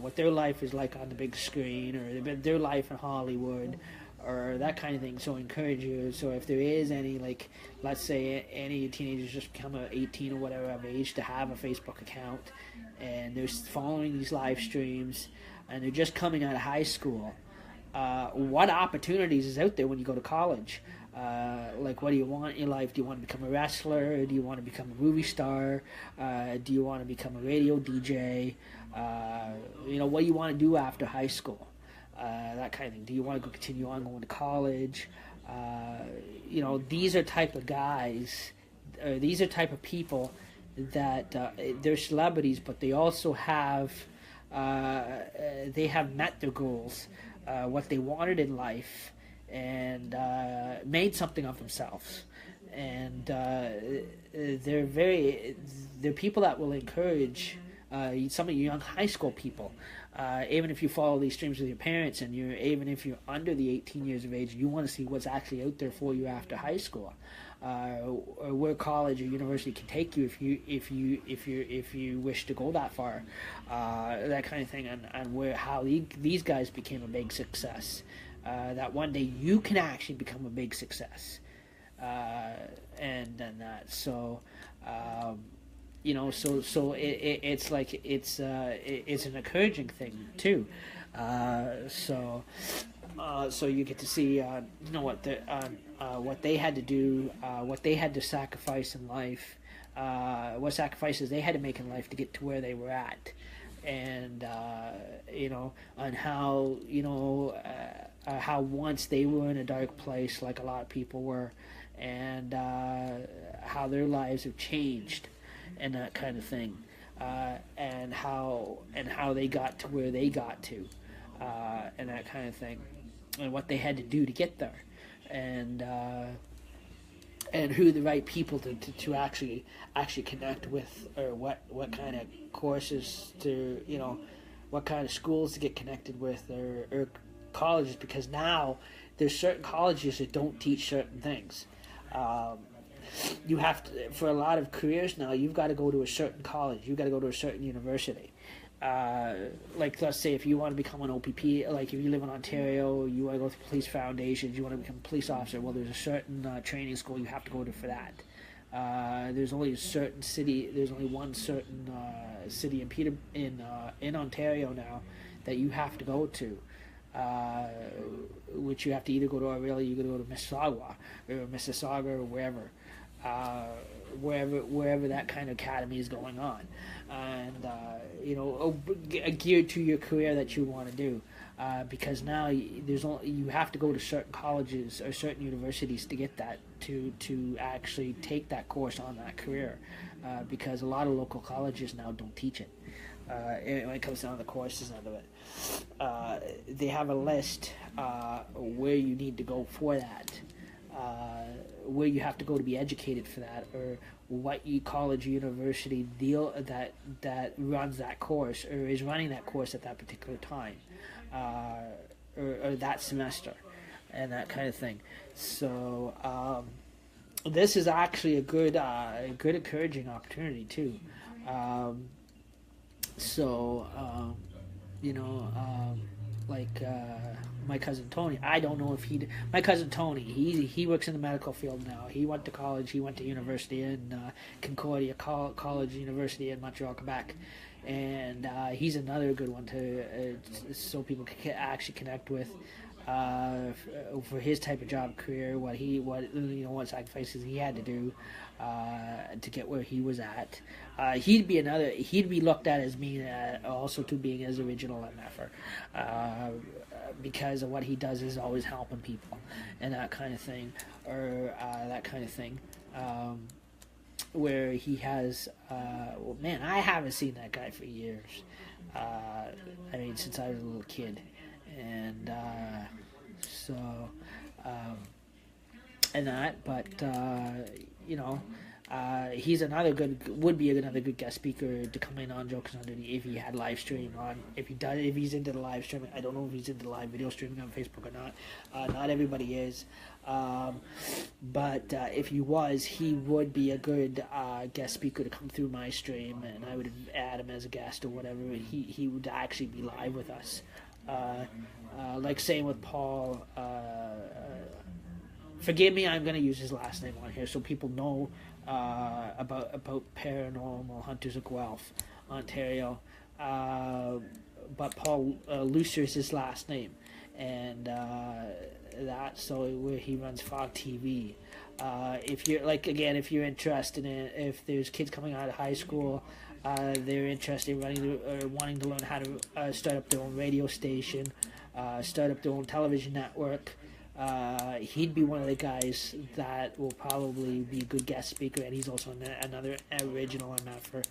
what their life is like on the big screen, or their life in Hollywood, or that kind of thing. So encourage you. So if there is any, like, let's say any teenagers just become 18 or whatever of age to have a Facebook account, and they're following these live streams, and they're just coming out of high school, what opportunities is out there when you go to college? Like, what do you want in your life? Do you want to become a wrestler? Do you want to become a movie star? Do you want to become a radio DJ? What do you want to do after high school? That kind of thing. Do you want to continue on going to college? These are type of guys, these are type of people that they're celebrities, but they also have met their goals, what they wanted in life, and made something of themselves. And they're people that will encourage some of you young high school people. Even if you follow these streams with your parents, and even if you're under the 18 years of age, you want to see what's actually out there for you after high school, or where college or university can take you if you wish to go that far, that kind of thing, and how these guys became a big success. That one day you can actually become a big success, and then that. So. It's like it's an encouraging thing too. So you get to see what they had to do, what they had to sacrifice in life, what sacrifices they had to make in life to get to where they were at, and on how once they were in a dark place, like a lot of people were, and how their lives have changed. And that kind of thing, and how they got to where they got to, and that kind of thing, and what they had to do to get there, and who the right people to actually connect with, or what kind of courses to, what kind of schools to get connected with, or colleges, because now there's certain colleges that don't teach certain things. You have to, for a lot of careers now, you've got to go to a certain college, you've got to go to a certain university. Like, let's say if you want to become an OPP, like if you live in Ontario, you want to go to police foundations, you want to become a police officer, well, there's a certain training school you have to go to for that. There's only one certain city in Ontario now that you have to go to. Which you have to either go to Orillia, you got to go to Mississauga, or wherever. Wherever that kind of academy is going on, and geared to your career that you want to do, because now you have to go to certain colleges or certain universities to get that, to actually take that course on that career, because a lot of local colleges now don't teach it. When it comes down to the courses and of it, they have a list where you need to go for that. Where you have to go to be educated for that, or what college or university that runs that course, or is running that course at that particular time, or that semester, and that kind of thing. So this is actually a good encouraging opportunity too. My cousin Tony, I don't know if my cousin Tony, he works in the medical field now. He went to college, he went to university in Concordia College University in Montreal, Quebec, and he's another good one so people can actually connect with for his type of job career, what sacrifices he had to do to get where he was at. He'd be looked at as being being as original MFer, because of what he does is always helping people and that kind of thing, or where he has I haven't seen that guy for years. Since I was a little kid, and he's another good guest speaker to come in on Jokers Underneath if he had live stream on. If he's into the live streaming, I don't know if he's into live video streaming on Facebook or not. Not everybody is, but if he was, he would be a good guest speaker to come through my stream, and I would add him as a guest or whatever. He would actually be live with us. Like saying with Paul, forgive me, I'm going to use his last name on here so people know about Paranormal Hunters of Guelph, Ontario. But Paul Lucer is his last name, and where he runs Fog TV. If you're if you're interested in if there's kids coming out of high school, they're interested in wanting to learn how to start up their own radio station, start up their own television network. He'd be one of the guys that will probably be a good guest speaker, and he's also another original MFer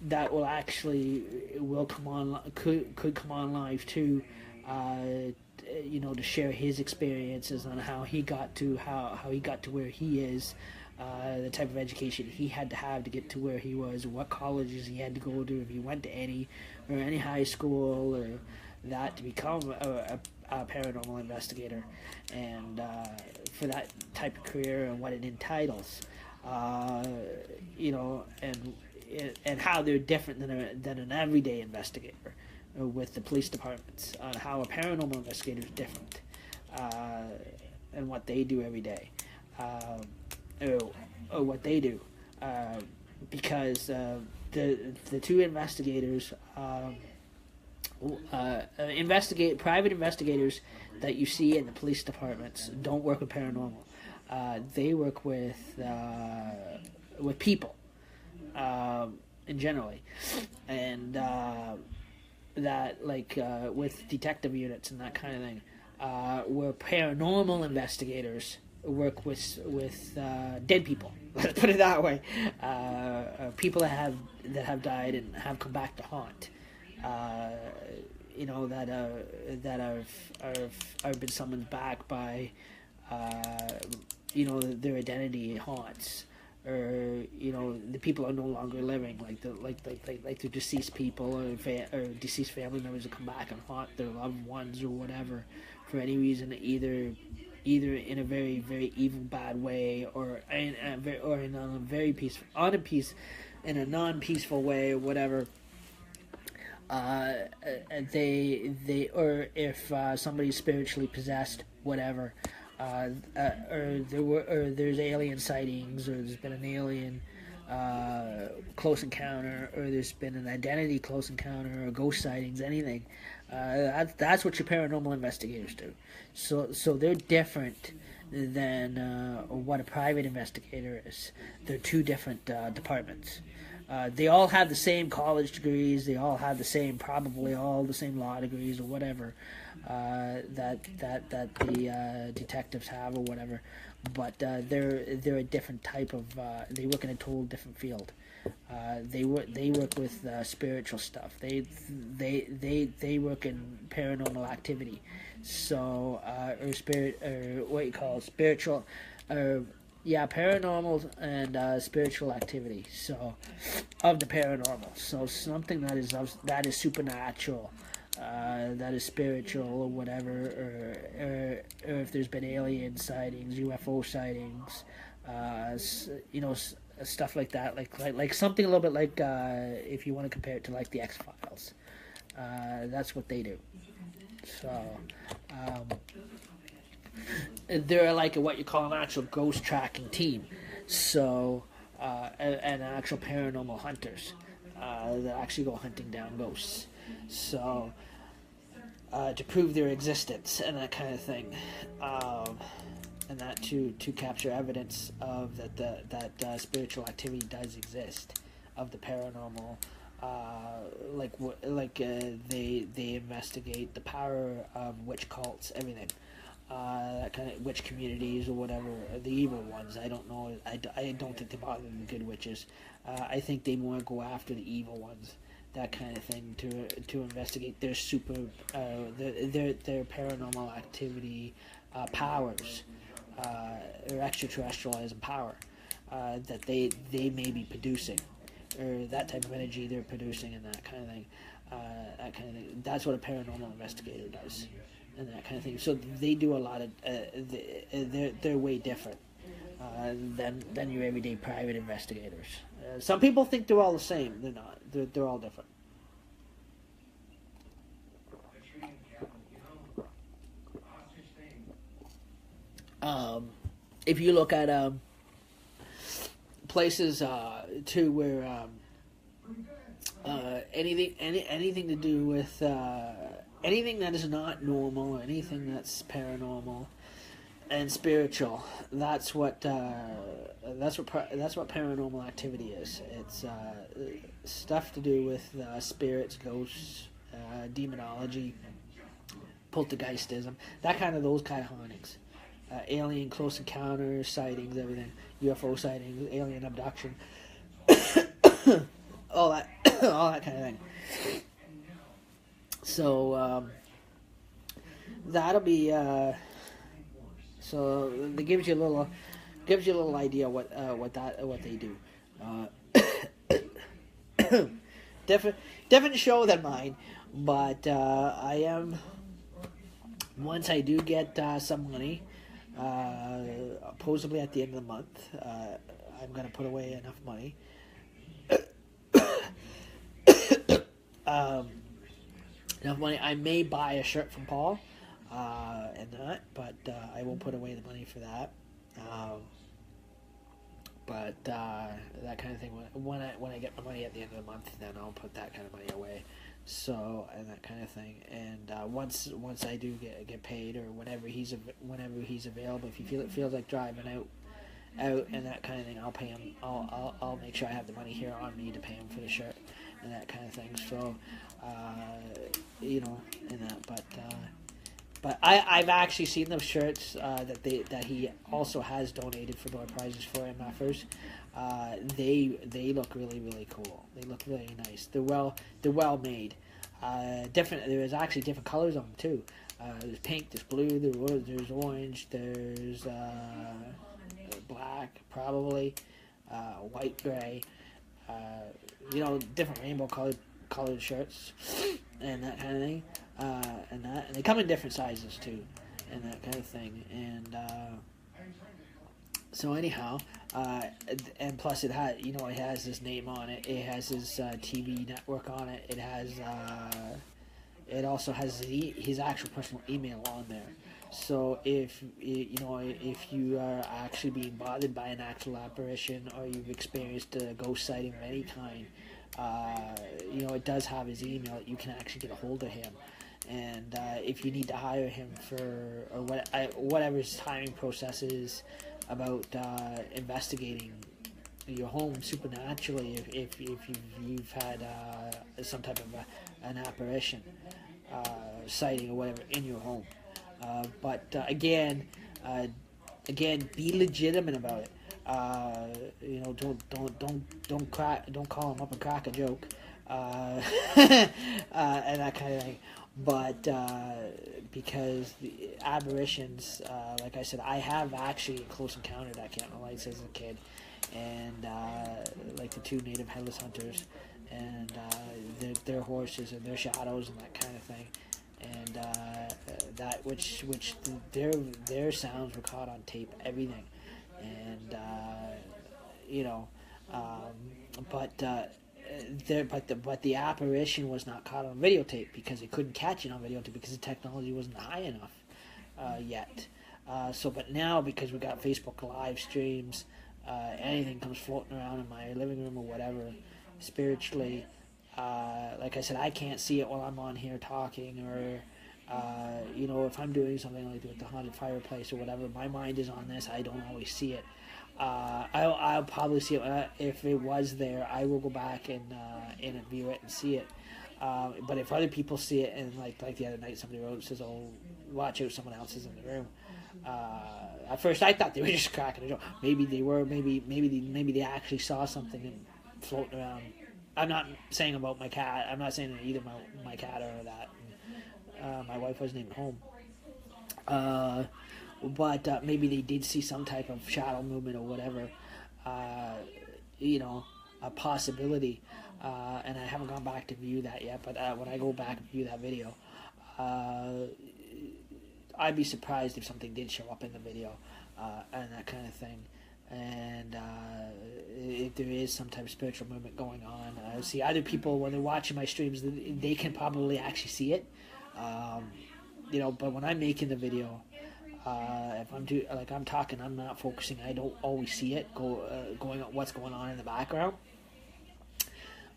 that will come on, could come on live too, to share his experiences on how he got to where he is, the type of education he had to have to get to where he was, what colleges he had to go to, if he went to any high school or that to become a paranormal investigator, and for that type of career and what it entitles, and how they're different than an everyday investigator with the police departments, on how a paranormal investigator is different, and what they do every day, or what they do, because the two investigators. Private investigators that you see in the police departments don't work with paranormal. They work with people, in generally, and with detective units and that kind of thing. Where paranormal investigators work with dead people. Let's put it that way. People that have died and have come back to haunt. That have been summoned back by their identity haunts, or the people are no longer living, like the deceased people or deceased family members that come back and haunt their loved ones or whatever for any reason, either in a very, very evil, bad way, or in a non-peaceful way, or whatever. Or if somebody's spiritually possessed, whatever, or there's alien sightings, or there's been an alien close encounter, or there's been an identity close encounter, or ghost sightings, anything. That's what your paranormal investigators do. So they're different than what a private investigator is. They're two different departments. They all have the same college degrees. They all have probably all the same law degrees or whatever that the detectives have or whatever. But they're a different type of. They work in a total different field. They work with spiritual stuff. They work in paranormal activity. So what you call spiritual. Paranormal and spiritual activity. So, of the paranormal. So something that is supernatural, that is spiritual or whatever, or if there's been alien sightings, UFO sightings, stuff like that. Like something a little bit like if you want to compare it to like the X-Files. That's what they do. So. They're like what you call an actual ghost tracking team, so and actual paranormal hunters that actually go hunting down ghosts, so to prove their existence and that kind of thing, and that to capture evidence of that spiritual activity does exist, of the paranormal. They investigate the power of witch cults, everything. That kind of witch communities or whatever, the evil ones. I don't know. I don't think they bother the good witches. I think they more go after the evil ones, that kind of thing, to investigate their their paranormal activity powers, or extraterrestrialism power that they may be producing, or that type of energy they're producing, and that kind of thing. That's what a paranormal investigator does. And that kind of thing. So they do a lot of. They're way different than your everyday private investigators. Some people think they're all the same. They're not. They're all different. if you look at places too where anything to do with anything that is not normal, anything that's paranormal and spiritual, that's what paranormal activity is. It's stuff to do with spirits, ghosts, demonology, poltergeistism, those kind of hauntings, alien close encounters, sightings, everything, UFO sightings, alien abduction, all that all that kind of thing. So that'll be so it gives you a little idea what they do. Different show than mine, but I am, once I do get some money, supposedly at the end of the month, I'm going to put away enough money. Enough money. I may buy a shirt from Paul, and that, but I won't put away the money for that. But that kind of thing. When I get my money at the end of the month, then I'll put that kind of money away. So, and that kind of thing. And once I do get paid, or whenever he's available, if he feels like driving out and that kind of thing, I'll pay him. I'll make sure I have the money here on me to pay him for the shirt and that kind of thing. So, and that. But I've actually seen those shirts that he also has donated for door prizes for MFers. They look really, really cool. They look really nice. They're well made. Different. There's actually different colors on them too. There's pink, there's blue, there's orange, there's black, probably white, gray. Different rainbow colored shirts and that kind of thing. And they come in different sizes too, and that kind of thing. And so anyhow, and plus it has his name on it. It has his TV network on it. It has it also has his actual personal email on there. So if you are actually being bothered by an actual apparition, or you've experienced a ghost sighting of any kind, it does have his email. You can actually get a hold of him. And if you need to hire him for whatever his hiring process is about investigating your home supernaturally, if you've had some type of an apparition, sighting or whatever in your home, but again, be legitimate about it. Don't call him up and crack a joke, and that kind of thing. But because the apparitions, like I said, I have actually close encountered at Canton Lights as a kid, and like the two native headless hunters, and their horses and their shadows and that kind of thing, and that which their sounds were caught on tape, everything, and but the apparition was not caught on videotape because they couldn't catch it on videotape because the technology wasn't high enough yet. But now, because we got Facebook live streams, anything comes floating around in my living room or whatever, spiritually, like I said, I can't see it while I'm on here talking, or if I'm doing something like with the haunted fireplace or whatever, my mind is on this. I don't always see it. I'll probably see it if it was there. I will go back and view it and see it. But if other people see it, and like the other night, somebody wrote, says, "Oh, watch out, someone else is in the room." At first, I thought they were just cracking a joke. Maybe they were. Maybe they actually saw something floating around. I'm not saying about my cat. I'm not saying either my cat or that. My wife wasn't even home. But maybe they did see some type of shadow movement or whatever, a possibility, and I haven't gone back to view that yet, but when I go back and view that video, I'd be surprised if something did show up in the video, and that kind of thing, and if there is some type of spiritual movement going on. I see other people, when they're watching my streams, they can probably actually see it, but when I'm making the video, If I'm talking, I'm not focusing. I don't always see it going on, what's going on in the background.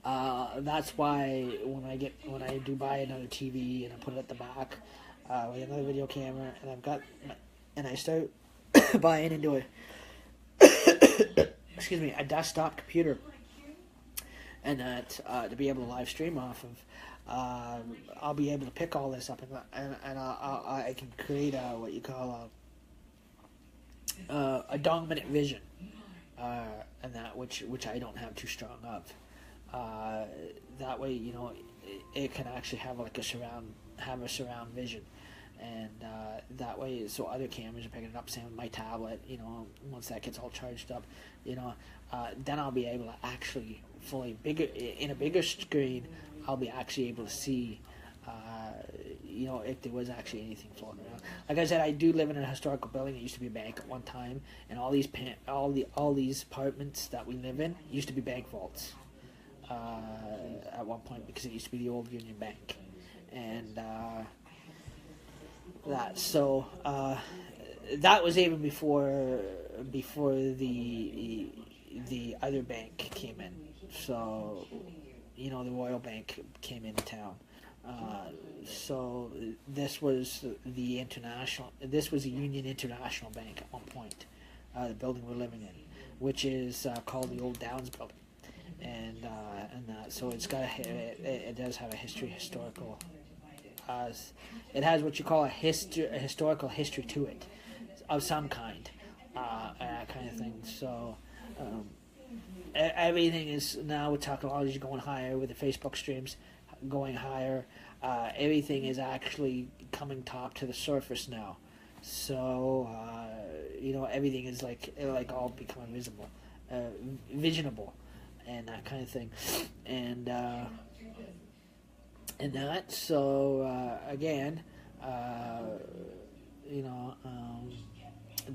That's why when I do buy another TV and I put it at the back with another video camera, and I start buying into excuse me, a desktop computer, and that to be able to live stream off of, I'll be able to pick all this up and I can create what you call a dominant vision, and that which I don't have too strong of. That way, it can actually have like a surround vision, and that way, so other cameras are picking it up. Same with my tablet. Once that gets all charged up, then I'll be able to actually in a bigger screen. I'll be actually able to see, if there was actually anything floating around. Like I said, I do live in a historical building. It used to be a bank at one time, and all these apartments that we live in used to be bank vaults. At one point, because it used to be the old Union Bank, and that was even before the other bank came in. So the Royal Bank came into town. So this was the Union International Bank at one point, the building we're living in, which is called the Old Downs Building. And that, so it does have a historical. It has what you call a historical history to it, of some kind, that kind of thing. So everything is now with technology going higher, with the Facebook streams going higher. Everything is actually coming top to the surface now. So everything is like all becoming visible, visionable. And that kind of thing, and that. So again,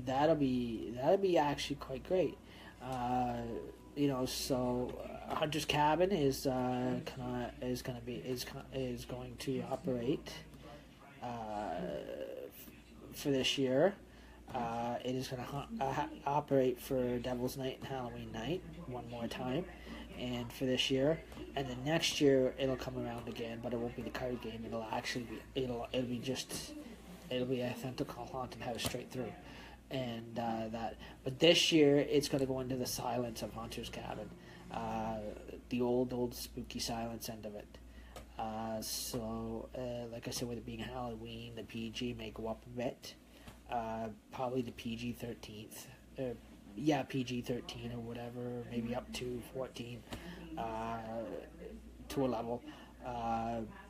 that'll be actually quite great. So Hunter's Cabin is going to operate for this year. It is going to operate for Devil's Night and Halloween Night one more time, and for this year, and then next year it'll come around again, but it won't be the card game. It'll actually be it'll be authentic Haunted House straight through, and that. But this year it's going to go into the silence of Hunter's Cabin, the old spooky silence end of it. So like I said, with it being Halloween, the PG may go up a bit. Probably the PG-13, PG-13 or whatever, maybe up to 14, to a level,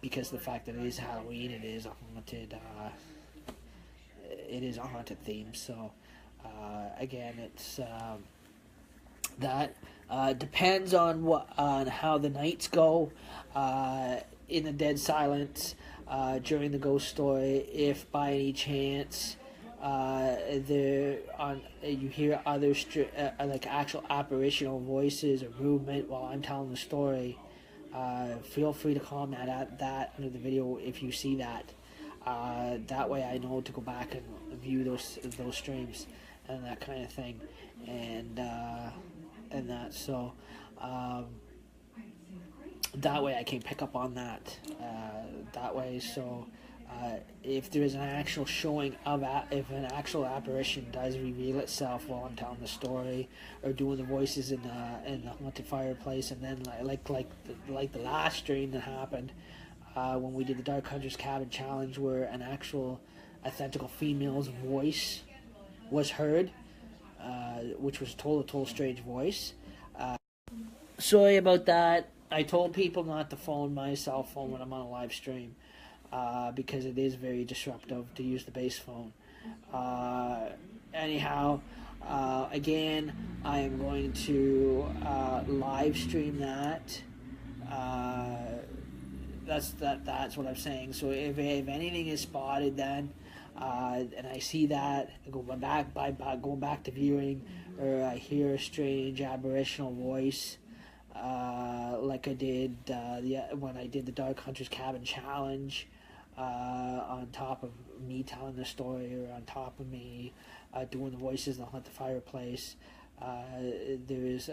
because the fact that it is Halloween, it is a haunted theme. So again, it's that depends on how the nights go in the dead silence during the ghost story. If by any chance you hear other like actual apparitional voices or movement while I'm telling the story, feel free to comment at that under the video if you see that. That way I know to go back and view those streams and that kind of thing, and that. So that way I can pick up on that that way. So if there is an actual showing of if an actual apparition does reveal itself while I'm telling the story, or doing the voices in the haunted fireplace, and then like the last stream that happened when we did the Dark Hunter's Cabin challenge, where an actual authentical female's voice was heard, which was a total strange voice. Sorry about that. I told people not to phone my cell phone when I'm on a live stream, because it is very disruptive to use the base phone. Anyhow, again, I am going to live stream that. That's what I'm saying. So if anything is spotted, then and I see that, going back to viewing, or I hear a strange apparitional voice, like I did when I did the Dark Hunter's Cabin challenge, on top of me telling the story, or on top of me doing the voices in the Haunt the Fireplace. There is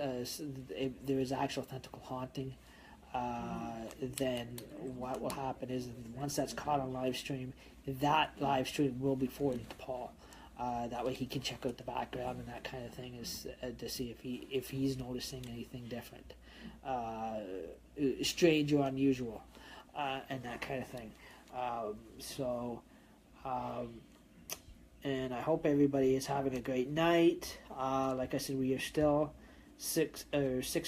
actual authentical haunting. Then what will happen is, once that's caught on live stream, that live stream will be forwarded to Paul. That way he can check out the background and that kind of thing, is to see if he's noticing anything different, strange or unusual, and that kind of thing. And I hope everybody is having a great night. Like I said, we are still 6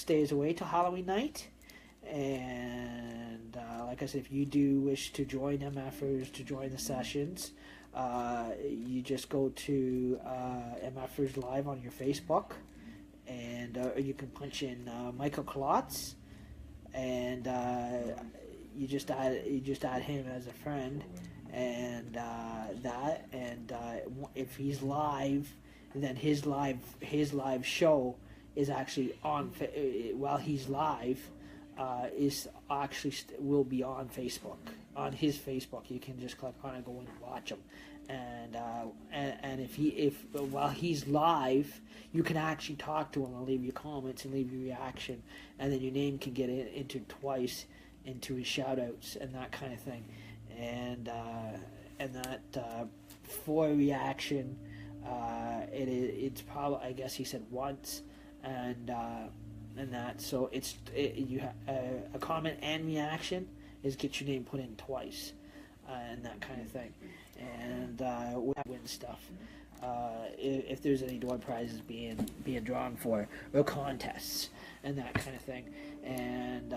days away till Halloween night. And like I said, if you do wish to join MFers, to join the sessions, you just go to MFers Live on your Facebook, and you can punch in Michael Klotz, and you just add him as a friend, and if he's live, then his live show is actually on while he's live. Is actually will be on Facebook, on his Facebook. You can just click on it, go and watch him, and if while he's live, you can actually talk to him and leave your comments and leave your reaction, and then your name can get entered twice into his shout-outs and that kind of thing, and that for a reaction, it's probably, I guess he said once, and that, so a comment and reaction is get your name put in twice, and that kind of thing, and we'll win stuff. If there's any door prizes being drawn for, or contests and that kind of thing, and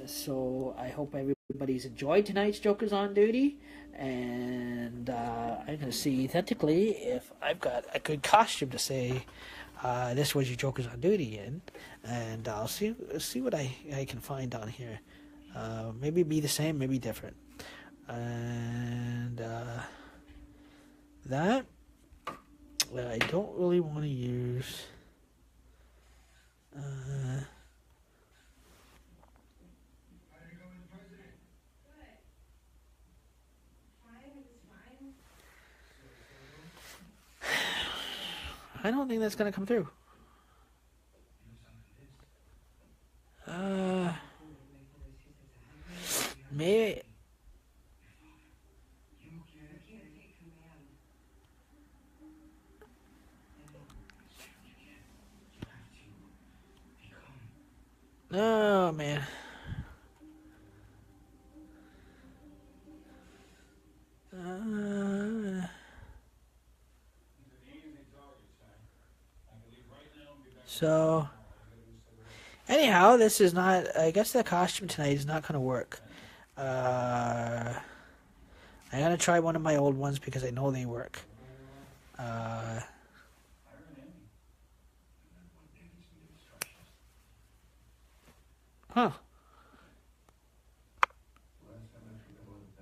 so I hope everybody's enjoyed tonight's Jokers on Duty, and I'm gonna see authentically if I've got a good costume to say this was your Jokers on Duty in, and I'll see what I can find on here. Maybe be the same, maybe different, and that I don't really want to use. I don't think that's gonna come through. Maybe. Oh man. So, anyhow, this is not. I guess the costume tonight is not going to work. I'm gonna try one of my old ones because I know they work. Huh.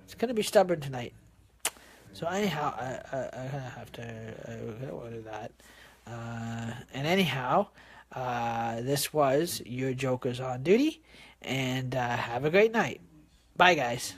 It's gonna be stubborn tonight. So anyhow, I'm gonna have to order that. And anyhow, this was your Jokers on Duty, and have a great night. Bye, guys.